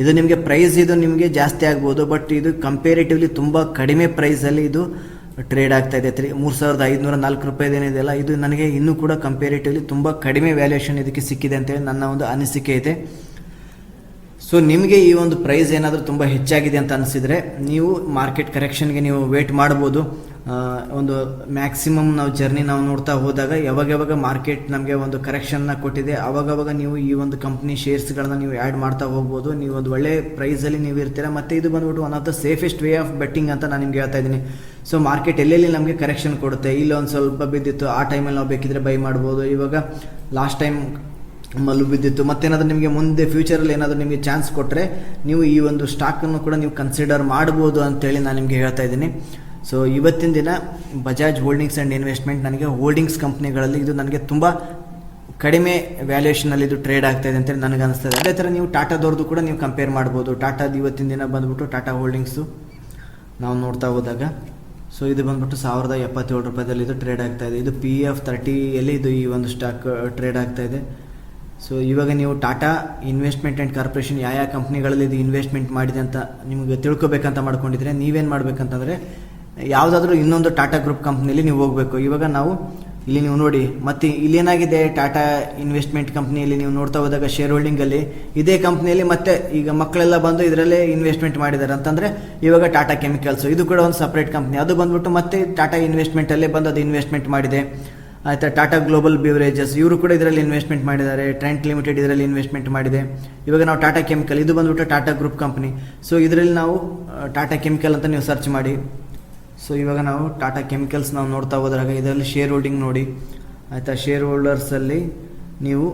ಇದು ನಿಮಗೆ ಪ್ರೈಸ್ ಇದು ನಿಮಗೆ ಜಾಸ್ತಿ ಆಗ್ಬೋದು, ಬಟ್ ಇದು ಕಂಪೇರಿಟಿವ್ಲಿ ತುಂಬ ಕಡಿಮೆ ಪ್ರೈಸಲ್ಲಿ ಇದು ಟ್ರೇಡ್ ಆಗ್ತಾ ಇದೆ. 3,504 ರೂಪಾಯಿ ಏನಿದೆಯಲ್ಲ ಇದು ನನಗೆ ಇನ್ನೂ ಕೂಡ ಕಂಪೇರಿಟಿವ್ಲಿ ತುಂಬ ಕಡಿಮೆ ವ್ಯಾಲ್ಯೂಯೇಷನ್ ಇದಕ್ಕೆ ಸಿಕ್ಕಿದೆ ಅಂತೇಳಿ ನನ್ನ ಒಂದು ಅನಿಸಿಕೆ ಇದೆ. ಸೊ ನಿಮಗೆ ಈ ಒಂದು ಪ್ರೈಸ್ ಏನಾದರೂ ತುಂಬ ಹೆಚ್ಚಾಗಿದೆ ಅಂತ ಅನಿಸಿದರೆ ನೀವು ಮಾರ್ಕೆಟ್ ಕರೆಕ್ಷನ್ಗೆ ನೀವು ವೇಟ್ ಮಾಡ್ಬೋದು. ಒಂದು ಮ್ಯಾಕ್ಸಿಮಮ್ ನಾವು ಜರ್ನಿ ನಾವು ನೋಡ್ತಾ ಹೋದಾಗ ಯಾವಾಗ ಮಾರ್ಕೆಟ್ ನಮಗೆ ಒಂದು ಕರೆಕ್ಷನ್ನ ಕೊಟ್ಟಿದೆ ಆವಾಗವಾಗ ನೀವು ಈ ಒಂದು ಕಂಪ್ನಿ ಶೇರ್ಸ್ಗಳನ್ನ ನೀವು ಆ್ಯಡ್ ಮಾಡ್ತಾ ಹೋಗ್ಬೋದು. ನೀವು ಒಂದು ಒಳ್ಳೆ ಪ್ರೈಸಲ್ಲಿ ನೀವು ಇರ್ತೀರ. ಮತ್ತು ಇದು ಬಂದ್ಬಿಟ್ಟು one of the safest way of betting ಅಂತ ನಾನು ನಿಮ್ಗೆ ಹೇಳ್ತಾ ಇದ್ದೀನಿ. ಸೊ ಮಾರ್ಕೆಟ್ ಎಲ್ಲೆಲ್ಲಿ ನಮಗೆ ಕರೆಕ್ಷನ್ ಕೊಡುತ್ತೆ, ಇಲ್ಲೊಂದು ಸ್ವಲ್ಪ ಬಿದ್ದಿತ್ತು ಆ ಟೈಮಲ್ಲಿ ನಾವು ಬೇಕಿದ್ರೆ ಬೈ ಮಾಡ್ಬೋದು. ಇವಾಗ ಲಾಸ್ಟ್ ಟೈಮ್ ಮಲ್ಲು ಬಿದ್ದಿತ್ತು, ಮತ್ತೇನಾದರೂ ನಿಮಗೆ ಮುಂದೆ ಫ್ಯೂಚರಲ್ಲಿ ಏನಾದರೂ ನಿಮಗೆ ಚಾನ್ಸ್ ಕೊಟ್ಟರೆ ನೀವು ಈ ಒಂದು ಸ್ಟಾಕನ್ನು ಕೂಡ ನೀವು ಕನ್ಸಿಡರ್ ಮಾಡ್ಬೋದು ಅಂತೇಳಿ ನಾನು ನಿಮಗೆ ಹೇಳ್ತಾ ಇದ್ದೀನಿ. ಸೊ ಇವತ್ತಿನ ದಿನ ಬಜಾಜ್ ಹೋಲ್ಡಿಂಗ್ಸ್ ಆ್ಯಂಡ್ ಇನ್ವೆಸ್ಟ್ಮೆಂಟ್ ನನಗೆ ಹೋಲ್ಡಿಂಗ್ಸ್ ಕಂಪ್ನಿಗಳಲ್ಲಿ ಇದು ನನಗೆ ತುಂಬ ಕಡಿಮೆ ವ್ಯಾಲ್ಯೂಯೇಷನಲ್ಲಿ ಇದು ಟ್ರೇಡ್ ಆಗ್ತಾ ಇದೆ ಅಂತೇಳಿ ನನಗೆ ಅನಿಸ್ತದೆ. ಅದೇ ಥರ ನೀವು ಟಾಟಾದವ್ರದ್ದು ಕೂಡ ನೀವು ಕಂಪೇರ್ ಮಾಡ್ಬೋದು. ಟಾಟಾದ ಇವತ್ತಿನ ದಿನ ಬಂದುಬಿಟ್ಟು ಟಾಟಾ ಹೋಲ್ಡಿಂಗ್ಸು ನಾವು ನೋಡ್ತಾ ಹೋದಾಗ ಸೊ ಇದು ಬಂದ್ಬಿಟ್ಟು 1,077 ರೂಪಾಯಿದಲ್ಲಿ ಇದು ಟ್ರೇಡ್ ಆಗ್ತಾ ಇದೆ. ಇದು PF30ಯಲ್ಲಿ ಇದು ಈ ಒಂದು ಸ್ಟಾಕ್ ಟ್ರೇಡ್ ಆಗ್ತಾ ಇದೆ. ಸೊ ಇವಾಗ ನೀವು ಟಾಟಾ ಇನ್ವೆಸ್ಟ್ಮೆಂಟ್ ಆ್ಯಂಡ್ ಕಾರ್ಪೊರೇಷನ್ ಯಾವ ಕಂಪ್ನಿಗಳಲ್ಲಿ ಇದು ಇನ್ವೆಸ್ಟ್ಮೆಂಟ್ ಮಾಡಿದೆ ಅಂತ ನಿಮಗೆ ತಿಳ್ಕೊಬೇಕಂತ ಮಾಡ್ಕೊಂಡಿದ್ರೆ ನೀವೇನು ಮಾಡಬೇಕಂತಂದರೆ ಯಾವುದಾದ್ರೂ ಇನ್ನೊಂದು ಟಾಟಾ ಗ್ರೂಪ್ ಕಂಪ್ನಿಯಲ್ಲಿ ನೀವು ಹೋಗಬೇಕು. ಇವಾಗ ನಾವು ಇಲ್ಲಿ ನೀವು ನೋಡಿ. ಮತ್ತು ಇಲ್ಲೇನಾಗಿದೆ, ಟಾಟಾ ಇನ್ವೆಸ್ಟ್ಮೆಂಟ್ ಕಂಪ್ನಿಯಲ್ಲಿ ನೀವು ನೋಡ್ತಾ ಹೋದಾಗ ಶೇರ್ ಹೋಲ್ಡಿಂಗಲ್ಲಿ ಇದೇ ಕಂಪ್ನಿಯಲ್ಲಿ ಮತ್ತೆ ಈಗ ಮಕ್ಕಳೆಲ್ಲ ಬಂದು ಇದರಲ್ಲೇ ಇನ್ವೆಸ್ಟ್ಮೆಂಟ್ ಮಾಡಿದ್ದಾರೆ ಅಂತಂದರೆ ಇವಾಗ ಟಾಟಾ ಕೆಮಿಕಲ್ಸು ಇದು ಕೂಡ ಒಂದು ಸಪ್ರೇಟ್ ಕಂಪ್ನಿ. ಅದು ಬಂದ್ಬಿಟ್ಟು ಮತ್ತೆ ಟಾಟಾ ಇನ್ವೆಸ್ಟ್ಮೆಂಟಲ್ಲೇ ಬಂದು ಅದು ಇನ್ವೆಸ್ಟ್ಮೆಂಟ್ ಮಾಡಿದೆ. ಆಯಿತಾ, ಟಾಟಾ ಗ್ಲೋಬಲ್ ಬಿವರೇಜಸ್ ಇವರು ಕೂಡ ಇದರಲ್ಲಿ ಇನ್ವೆಸ್ಟ್ಮೆಂಟ್ ಮಾಡಿದ್ದಾರೆ. ಟ್ರೆಂಟ್ ಲಿಮಿಟೆಡ್ ಇದರಲ್ಲಿ ಇನ್ವೆಸ್ಟ್ಮೆಂಟ್ ಮಾಡಿದೆ. ಇವಾಗ ನಾವು ಟಾಟಾ ಕೆಮಿಕಲ್ ಇದು ಬಂದ್ಬಿಟ್ಟು ಟಾಟಾ ಗ್ರೂಪ್ ಕಂಪ್ನಿ. ಸೊ ಇದರಲ್ಲಿ ನಾವು ಟಾಟಾ ಕೆಮಿಕಲ್ ಅಂತ ನೀವು ಸರ್ಚ್ ಮಾಡಿ. ಸೊ ಇವಾಗ ನಾವು ಟಾಟಾ ಕೆಮಿಕಲ್ಸ್ ನಾವು ನೋಡ್ತಾ ಹೋದಾಗ ಇದರಲ್ಲಿ ಶೇರ್ ಹೋಲ್ಡಿಂಗ್ ನೋಡಿ. ಆಯಿತಾ, ಶೇರ್ ಹೋಲ್ಡರ್ಸಲ್ಲಿ ನೀವು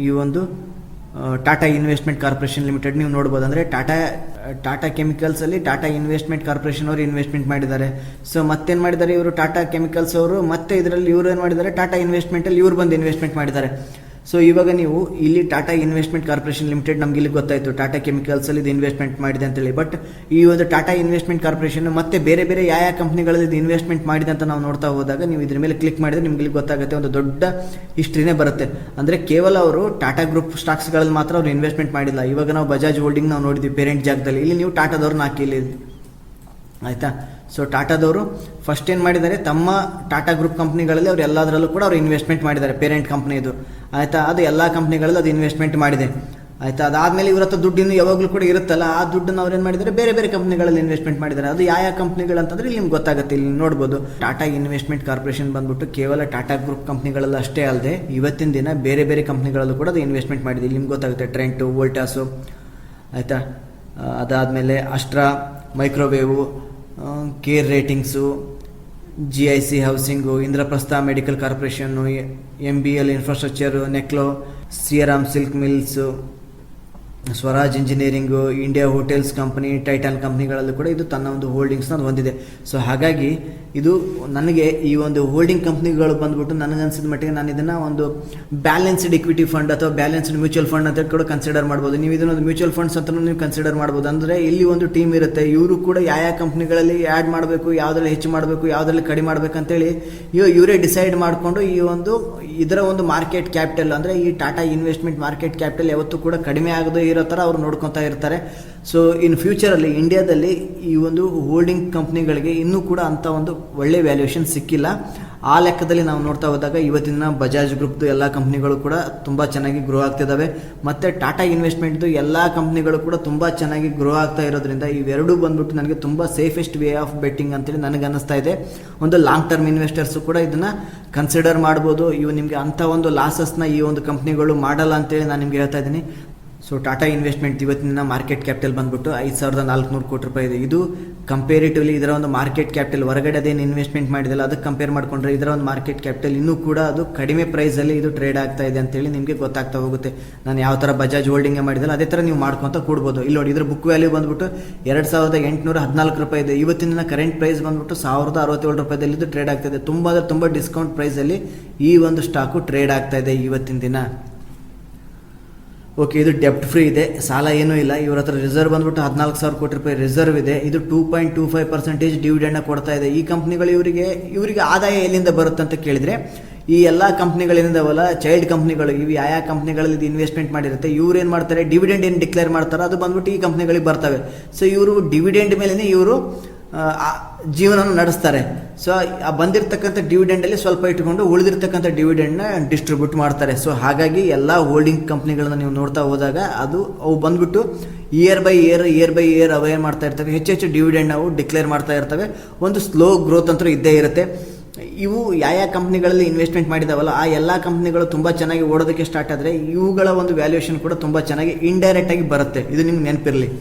ಈ ಒಂದು ಟಾಟಾ ಇನ್ವೆಸ್ಟ್ಮೆಂಟ್ ಕಾರ್ಪೊರೇಷನ್ ಲಿಮಿಟೆಡ್ ನೀವು ನೋಡ್ಬೋದು. ಅಂದರೆ ಟಾಟಾ ಕೆಮಿಕಲ್ಸಲ್ಲಿ ಟಾಟಾ ಇನ್ವೆಸ್ಟ್ಮೆಂಟ್ ಕಾರ್ಪೊರೇಷನ್ ಅವರು ಇನ್ವೆಸ್ಟ್ಮೆಂಟ್ ಮಾಡಿದ್ದಾರೆ. ಸೊ ಮತ್ತೇನು ಮಾಡಿದ್ದಾರೆ ಇವರು ಟಾಟಾ ಕೆಮಿಕಲ್ಸ್ ಅವರು, ಮತ್ತೆ ಇದರಲ್ಲಿ ಇವರು ಏನು ಮಾಡಿದ್ದಾರೆ, ಟಾಟಾ ಇನ್ವೆಸ್ಟ್ಮೆಂಟಲ್ಲಿ ಇವ್ರು ಬಂದು ಇನ್ವೆಸ್ಟ್ಮೆಂಟ್ ಮಾಡಿದ್ದಾರೆ. ಸೊ ಇವಾಗ ನೀವು ಇಲ್ಲಿ ಟಾಟಾ ಇನ್ವೆಸ್ಟ್ಮೆಂಟ್ ಕಾರ್ಪೊರೇಷನ್ ಲಿಮಿಟೆಡ್ ನಮ್ಗೆ ಇಲ್ಲಿ ಗೊತ್ತಾಯಿತು ಟಾಟಾ ಕೆಮಿಕಲ್ಸಲ್ಲಿ ಇದು ಇನ್ವೆಸ್ಟ್ಮೆಂಟ್ ಮಾಡಿದೆ ಅಂತೇಳಿ. ಬಟ್ ಈ ಒಂದು ಟಾಟಾ ಇನ್ವೆಸ್ಟ್ಮೆಂಟ್ ಕಾರ್ಪೊರೇಷನ್ ಮತ್ತೆ ಬೇರೆ ಬೇರೆ ಯಾವ ಕಂಪ್ನಿಗಳಲ್ಲಿ ಇದು ಇನ್ವೆಸ್ಟ್ಮೆಂಟ್ ಮಾಡಿದೆ ಅಂತ ನಾವು ನೋಡ್ತಾ ಹೋದಾಗ ನೀವು ಇದ್ರ ಮೇಲೆ ಕ್ಲಿಕ್ ಮಾಡಿದ್ರೆ ನಿಮ್ಗೆ ಇಲ್ಲಿ ಗೊತ್ತಾಗುತ್ತೆ, ಒಂದು ದೊಡ್ಡ ಹಿಸ್ಟ್ರಿನೇ ಬರುತ್ತೆ. ಅಂದರೆ ಕೇವಲ ಅವರು ಟಾಟಾ ಗ್ರೂಪ್ ಸ್ಟಾಕ್ಸ್ಗಳಲ್ಲಿ ಮಾತ್ರ ಅವರು ಇನ್ವೆಸ್ಟ್ಮೆಂಟ್ ಮಾಡಿಲ್ಲ. ಇವಾಗ ನಾವು ಬಜಾಜ್ ಹೋಲ್ಡಿಂಗ್ ನಾವು ನೋಡಿದ್ವಿ ಪೇರೆಂಟ್ ಜಾಗದಲ್ಲಿ, ಇಲ್ಲಿ ನೀವು ಟಾಟಾದವ್ರನ್ನ ಹಾಕಿ ಇಲ್ಲಿ. ಆಯಿತಾ, ಸೊ ಟಾಟಾದವರು ಫಸ್ಟ್ ಏನು ಮಾಡಿದ್ದಾರೆ, ತಮ್ಮ ಟಾಟಾ ಗ್ರೂಪ್ ಕಂಪ್ನಿಗಳಲ್ಲಿ ಅವ್ರು ಎಲ್ಲದರಲ್ಲೂ ಕೂಡ ಅವರು ಇನ್ವೆಸ್ಟ್ಮೆಂಟ್ ಮಾಡಿದ್ದಾರೆ. ಪೇರೆಂಟ್ ಕಂಪ್ನಿ ಇದು. ಆಯಿತಾ, ಅದು ಎಲ್ಲ ಕಂಪ್ನಿಗಳಲ್ಲಿ ಅದು ಇನ್ವೆಸ್ಟ್ಮೆಂಟ್ ಮಾಡಿದೆ. ಆಯಿತಾ, ಅದಾದಮೇಲೆ ಇವ್ರ ಹತ್ರ ದುಡ್ಡು ಇನ್ನೂ ಯಾವಾಗಲೂ ಕೂಡ ಇರುತ್ತಲ್ಲ, ಆ ದುಡ್ಡನ್ನು ಅವ್ರು ಏನು ಮಾಡಿದ್ದಾರೆ, ಬೇರೆ ಬೇರೆ ಕಂಪ್ನಿಗಳಲ್ಲಿ ಇನ್ವೆಸ್ಟ್ಮೆಂಟ್ ಮಾಡಿದ್ದಾರೆ. ಅದು ಯಾವ ಕಂಪ್ನಿಗಳು ಅಂತಂದರೆ ಇಲ್ಲಿ ನಿಮ್ಗೆ ಗೊತ್ತಾಗುತ್ತೆ, ಇಲ್ಲಿ ನೋಡ್ಬೋದು. ಟಾಟಾ ಇನ್ವೆಸ್ಟ್ಮೆಂಟ್ ಕಾರ್ಪೊರೇಷನ್ ಬಂದ್ಬಿಟ್ಟು ಕೇವಲ ಟಾಟಾ ಗ್ರೂಪ್ ಕಂಪ್ನಿಗಳಲ್ಲಿ ಅಷ್ಟೇ ಅಲ್ಲದೆ ಇವತ್ತಿನ ದಿನ ಬೇರೆ ಬೇರೆ ಕಂಪ್ನಿಗಳಲ್ಲೂ ಕೂಡ ಅದು ಇನ್ವೆಸ್ಟ್ಮೆಂಟ್ ಮಾಡಿದೆ. ಇಲ್ಲಿ ನಿಮ್ಗೆ ಗೊತ್ತಾಗುತ್ತೆ, ಟ್ರೆಂಟು, ವೋಲ್ಟಾಸು, ಆಯಿತಾ, ಅದಾದಮೇಲೆ Astra, microwave, care ratings, GIC housing, Indraprastha medical corporation, MBL infrastructure, ನೆಕ್ಲೋ, Siyaram silk mills, Swaraj engineering, India hotels company, Titan ಕಂಪ್ನಿಗಳಲ್ಲೂ ಕೂಡ ಇದು ತನ್ನ ಒಂದು ಹೋಲ್ಡಿಂಗ್ಸ್ನ ಹೊಂದಿದೆ. ಸೊ ಹಾಗಾಗಿ ಇದು ನನಗೆ ಈ ಒಂದು ಹೋಲ್ಡಿಂಗ್ ಕಂಪ್ನಿಗಳು ಬಂದ್ಬಿಟ್ಟು ನನಗನ್ಸಿದ ಮಟ್ಟಿಗೆ ನಾನು ಇದನ್ನು ಒಂದು ಬ್ಯಾಲೆನ್ಸ್ಡ್ ಇಕ್ವಿಟಿ ಫಂಡ್ ಅಥವಾ ಬ್ಯಾಲೆನ್ಸ್ಡ್ ಮ್ಯೂಚುವಲ್ ಫಂಡ್ ಅಂತ ಕೂಡ ಕನ್ಸಿಡರ್ ಮಾಡ್ಬೋದು. ನೀವು ಇದನ್ನೊಂದು ಮ್ಯೂಚುವಲ್ ಫಂಡ್ಸ್ ಅಂತ ನೀವು ಕನ್ಸಿಡರ್ ಮಾಡ್ಬೋದು. ಅಂದರೆ ಇಲ್ಲಿ ಒಂದು ಟೀಮ್ ಇರುತ್ತೆ, ಇವರು ಕೂಡ ಯಾವ ಕಂಪ್ನಿಗಳಲ್ಲಿ ಆ್ಯಡ್ ಮಾಡಬೇಕು, ಯಾವುದ್ರಲ್ಲಿ ಹೆಚ್ಚು ಮಾಡಬೇಕು, ಯಾವುದ್ರಲ್ಲಿ ಕಡಿಮೆ ಮಾಡಬೇಕಂತೇಳಿ ಇವರೇ ಡಿಸೈಡ್ ಮಾಡಿಕೊಂಡು ಈ ಒಂದು ಇದರ ಒಂದು ಮಾರ್ಕೆಟ್ ಕ್ಯಾಪಿಟಲ್, ಅಂದರೆ ಈ ಟಾಟಾ ಇನ್ವೆಸ್ಟ್ಮೆಂಟ್ ಮಾರ್ಕೆಟ್ ಕ್ಯಾಪಿಟಲ್ ಯಾವತ್ತೂ ಕೂಡ ಕಡಿಮೆ ಆಗದೆ ಇರೋ ಥರ ಅವ್ರು ನೋಡ್ಕೊತಾ ಇರ್ತಾರೆ. ಸೊ ಇನ್ ಫ್ಯೂಚರಲ್ಲಿ ಇಂಡಿಯಾದಲ್ಲಿ ಈ ಒಂದು ಹೋಲ್ಡಿಂಗ್ ಕಂಪ್ನಿಗಳಿಗೆ ಇನ್ನೂ ಕೂಡ ಅಂಥ ಒಂದು ಒಳ್ಳೆ ವ್ಯಾಲ್ಯೂಯೇಷನ್ ಸಿಕ್ಕಿಲ್ಲ. ಆ ಲೆಕ್ಕದಲ್ಲಿ ನಾವು ನೋಡ್ತಾ ಹೋದಾಗ ಇವತ್ತಿನ ಬಜಾಜ್ ಗ್ರೂಪ್ದು ಎಲ್ಲ ಕಂಪ್ನಿಗಳು ಕೂಡ ತುಂಬ ಚೆನ್ನಾಗಿ ಗ್ರೋ ಆಗ್ತಿದ್ದಾವೆ. ಮತ್ತು ಟಾಟಾ ಇನ್ವೆಸ್ಟ್ಮೆಂಟ್ದು ಎಲ್ಲ ಕಂಪ್ನಿಗಳು ಕೂಡ ತುಂಬ ಚೆನ್ನಾಗಿ ಗ್ರೋ ಆಗ್ತಾ ಇರೋದ್ರಿಂದ ಇವೆರಡೂ ಬಂದ್ಬಿಟ್ಟು ನನಗೆ ತುಂಬ ಸೇಫೆಸ್ಟ್ ವೇ ಆಫ್ ಬೆಟ್ಟಿಂಗ್ ಅಂತೇಳಿ ನನಗೆ ಅನ್ನಿಸ್ತಾ ಇದೆ. ಒಂದು ಲಾಂಗ್ ಟರ್ಮ್ ಇನ್ವೆಸ್ಟರ್ಸು ಕೂಡ ಇದನ್ನು ಕನ್ಸಿಡರ್ ಮಾಡ್ಬೋದು. ಇವು ನಿಮಗೆ ಅಂಥ ಒಂದು ಲಾಸಸ್ನ ಈ ಒಂದು ಕಂಪ್ನಿಗಳು ಮಾಡಲ್ಲ ಅಂತೇಳಿ ನಾನು ನಿಮ್ಗೆ ಹೇಳ್ತಾ ಇದ್ದೀನಿ. ಸೊ ಟಾಟಾ ಇನ್ವೆಸ್ಟ್ಮೆಂಟ್ ಇವತ್ತಿನ ಮಾರ್ಕೆಟ್ ಕ್ಯಾಪಿಟಲ್ ಬಂದ್ಬಿಟ್ಟು 5,400 ಕೋಟಿ ರೂಪಾಯಿ ಇದೆ. ಇದು ಕಂಪೇರಿಟಿವ್ಲಿ ಇದರ ಒಂದು ಮಾರ್ಕೆಟ್ ಕ್ಯಾಪಿಟಲ್ ಹೊರಗಡೆ ಅದೇನು ಇನ್ವೆಸ್ಟ್ಮೆಂಟ್ ಮಾಡಿದಲ್ಲ ಅದಕ್ಕೆ ಕಂಪೇರ್ ಮಾಡಿಕೊಂಡ್ರೆ ಇದರ ಒಂದು ಮಾರ್ಕೆಟ್ ಕ್ಯಾಪಿಟಲ್ ಇನ್ನೂ ಕೂಡ ಅದು ಕಡಿಮೆ ಪ್ರೈಸಲ್ಲಿ ಇದು ಟ್ರೇಡ್ ಆಗ್ತಾ ಇದೆ ಅಂತೇಳಿ ನಿಮಗೆ ಗೊತ್ತಾಗ್ತಾ ಹೋಗುತ್ತೆ. ನಾನು ಯಾವ ಥರ ಬಜಾಜ್ ಹೋಲ್ಡಿಂಗ್ ಮಾಡಿದಲ್ಲ ಅದೇ ಥರ ನೀವು ಮಾಡ್ಕೊತ ಕೂಡ್ಬೋದು. ಇಲ್ಲಿ ನೋಡಿ, ಇದ್ರ ಬುಕ್ ವ್ಯಾಲ್ಯೂ ಬಂದ್ಬಿಟ್ಟು 2,814 ರೂಪಾಯಿ ಇದೆ. ಇವತ್ತಿನ ಕರೆಂಟ್ ಪ್ರೈಸ್ ಬಂದ್ಬಿಟ್ಟು 1,067 ರೂಪಾಯಿದಲ್ಲಿ ಇದು ಟ್ರೇಡ್ ಆಗ್ತಾ ಇದೆ. ತುಂಬ ಡಿಸ್ಕೌಂಟ್ ಪ್ರೈಸಲ್ಲಿ ಈ ಒಂದು ಸ್ಟಾಕು ಟ್ರೇಡ್ ಆಗ್ತಾ ಇದೆ ಇವತ್ತಿನ ದಿನ. ಓಕೆ, ಇದು ಡೆಪ್ಟ್ ಫ್ರೀ ಇದೆ, ಸಾಲ ಏನೂ ಇಲ್ಲ. ಇವ್ರ ಹತ್ರ ರಿಸರ್ವ್ ಬಂದ್ಬಿಟ್ಟು 14,000 ಕೋಟಿ ರೂಪಾಯಿ ರಿಸರ್ವ್ ಇದೆ. ಇದು 2.25% ಡಿವಿಡೆಂಡ್ನ ಕೊಡ್ತಾ ಇದೆ. ಈ ಕಂಪ್ನಿಗಳು ಇವರಿಗೆ ಆದಾಯ ಎಲ್ಲಿಂದ ಬರುತ್ತೆ ಅಂತ ಕೇಳಿದರೆ, ಈ ಎಲ್ಲ ಕಂಪ್ನಿಗಳಿಂದವಲ್ಲ ಚೈಲ್ಡ್ ಕಂಪ್ನಿಗಳು, ಇವು ಯಾವ ಕಂಪ್ನಿಗಳಲ್ಲಿ ಇದು ಇನ್ವೆಸ್ಟ್ಮೆಂಟ್ ಮಾಡಿರುತ್ತೆ ಇವ್ರು ಏನು ಮಾಡ್ತಾರೆ, ಡಿವಿಡೆಂಡ್ ಏನು ಡಿಕ್ಲೇರ್ ಮಾಡ್ತಾರೆ ಅದು ಬಂದ್ಬಿಟ್ಟು ಈ ಕಂಪ್ನಿಗಳಿಗೆ ಬರ್ತವೆ. ಸೊ ಇವರು ಡಿವಿಡೆಂಡ್ ಮೇಲೆ ಇವರು ಜೀವನವನ್ನು ನಡೆಸ್ತಾರೆ. ಸೊ ಆ ಬಂದಿರತಕ್ಕಂಥ ಡಿವಿಡೆಂಡಲ್ಲಿ ಸ್ವಲ್ಪ ಇಟ್ಕೊಂಡು ಉಳಿದಿರ್ತಕ್ಕಂಥ ಡಿವಿಡೆಂಡ್ನ ಡಿಸ್ಟ್ರಿಬ್ಯೂಟ್ ಮಾಡ್ತಾರೆ. ಸೊ ಹಾಗಾಗಿ ಎಲ್ಲ ಹೋಲ್ಡಿಂಗ್ ಕಂಪ್ನಿಗಳನ್ನ ನೀವು ನೋಡ್ತಾ ಹೋದಾಗ ಅವು ಬಂದ್ಬಿಟ್ಟು ಇಯರ್ ಬೈ ಇಯರ್ ಅವು ಏನು ಮಾಡ್ತಾ ಇರ್ತವೆ, ಹೆಚ್ಚು ಡಿವಿಡೆಂಡ್ ನಾವು ಡಿಕ್ಲೇರ್ ಮಾಡ್ತಾ ಇರ್ತವೆ. ಒಂದು ಸ್ಲೋ ಗ್ರೋತ್ ಅಂತೂ ಇದ್ದೇ ಇರುತ್ತೆ. ಇವು ಯಾವ ಕಂಪ್ನಿಗಳಲ್ಲಿ ಇನ್ವೆಸ್ಟ್ಮೆಂಟ್ ಮಾಡಿದಾವಲ್ಲ ಆ ಎಲ್ಲ ಕಂಪ್ನಿಗಳು ತುಂಬ ಚೆನ್ನಾಗಿ ಓಡೋದಕ್ಕೆ ಸ್ಟಾರ್ಟ್ ಆದರೆ ಇವುಗಳ ಒಂದು ವ್ಯಾಲ್ಯೂಯೇಷನ್ ಕೂಡ ತುಂಬ ಚೆನ್ನಾಗಿ ಇಂಡೈರೆಕ್ಟಾಗಿ ಬರುತ್ತೆ. ಇದು ನಿಮ್ಗೆ ನೆನಪಿರಲಿ.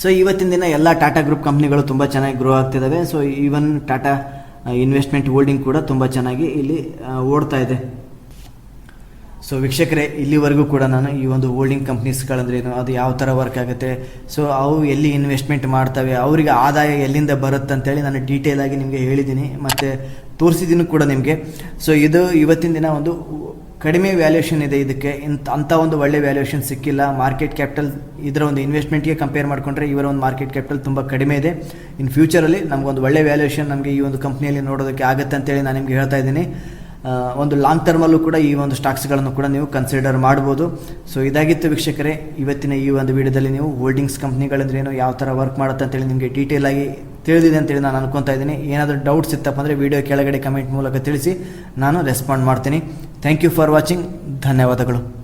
ಸೊ ಇವತ್ತಿನ ದಿನ ಎಲ್ಲ ಟಾಟಾ ಗ್ರೂಪ್ ಕಂಪ್ನಿಗಳು ತುಂಬ ಚೆನ್ನಾಗಿ ಗ್ರೋ ಆಗ್ತಿದ್ದಾವೆ. So even Tata investment holding ಕೂಡ ತುಂಬ ಚೆನ್ನಾಗಿ ಇಲ್ಲಿ ಓಡ್ತಾ ಇದೆ. ಸೊ ವೀಕ್ಷಕರೇ, ಇಲ್ಲಿವರೆಗೂ ಕೂಡ ನಾನು ಈ ಒಂದು ಹೋಲ್ಡಿಂಗ್ ಕಂಪ್ನೀಸ್ಗಳಂದ್ರೇನು, ಅದು ಯಾವ ಥರ ವರ್ಕ್ ಆಗುತ್ತೆ, ಸೊ ಅವು ಎಲ್ಲಿ ಇನ್ವೆಸ್ಟ್ಮೆಂಟ್ ಮಾಡ್ತವೆ, ಅವರಿಗೆ ಆದಾಯ ಎಲ್ಲಿಂದ ಬರುತ್ತೆ ಅಂತೇಳಿ ನಾನು ಡೀಟೇಲ್ ಆಗಿ ನಿಮಗೆ ಹೇಳಿದ್ದೀನಿ ಮತ್ತು ತೋರಿಸಿದ್ದೀನಿ ಕೂಡ ನಿಮಗೆ. ಸೊ ಇದು ಇವತ್ತಿನ ದಿನ ಒಂದು ಕಡಿಮೆ ವ್ಯಾಲ್ಯೂಯೇಷನ್ ಇದೆ. ಇದಕ್ಕೆ ಅಂಥ ಒಂದು ಒಳ್ಳೆ ವ್ಯಾಲ್ಯೂಯೇಷನ್ ಸಿಕ್ಕಿಲ್ಲ. ಮಾರ್ಕೆಟ್ ಕ್ಯಾಪಿಟಲ್ ಇದರ ಒಂದು ಇನ್ವೆಸ್ಟ್ಮೆಂಟ್ಗೆ ಕಂಪೇರ್ ಮಾಡಿಕೊಂಡ್ರೆ ಇವರ ಒಂದು ಮಾರ್ಕೆಟ್ ಕ್ಯಾಪಿಟಲ್ ತುಂಬ ಕಡಿಮೆ ಇದೆ. ಇನ್ ಫ್ಯೂಚರಲ್ಲಿ ನಮಗೊಂದು ಒಳ್ಳೆ ವ್ಯಾಲ್ಯೂಯೇಷನ್ ನಮಗೆ ಈ ಒಂದು ಕಂಪ್ನಿಯಲ್ಲಿ ನೋಡೋದಕ್ಕೆ ಆಗುತ್ತೆ ಅಂತೇಳಿ ನಾನು ನಿಮಗೆ ಹೇಳ್ತಾ ಇದ್ದೀನಿ. ಒಂದು ಲಾಂಗ್ ಟರ್ಮಲ್ಲೂ ಕೂಡ ಈ ಒಂದು ಸ್ಟಾಕ್ಸ್ಗಳನ್ನು ಕೂಡ ನೀವು ಕನ್ಸಿಡರ್ ಮಾಡ್ಬೋದು. ಸೊ ಇದಾಗಿತ್ತು ವೀಕ್ಷಕರೇ ಇವತ್ತಿನ ಈ ಒಂದು ವಿಡಿಯೋದಲ್ಲಿ. ನೀವು ಹೋಲ್ಡಿಂಗ್ಸ್ ಕಂಪ್ನಿಗಳಂದ್ರೇನು, ಯಾವ ಥರ ವರ್ಕ್ ಮಾಡುತ್ತೆ ಅಂತೇಳಿ ನಿಮಗೆ ಡೀಟೇಲ್ ಆಗಿ ತಿಳಿದಿದೆ ಅಂತೇಳಿ ನಾನು ಅನ್ಕೊತಾ ಇದ್ದೀನಿ. ಏನಾದರೂ ಡೌಟ್ಸ್ ಇತ್ತಪ್ಪ ಅಂದರೆ ವಿಡಿಯೋ ಕೆಳಗಡೆ ಕಮೆಂಟ್ ಮೂಲಕ ತಿಳಿಸಿ, ನಾನು ರೆಸ್ಪಾಂಡ್ ಮಾಡ್ತೀನಿ. Thank you for watching. ಧನ್ಯವಾದಗಳು.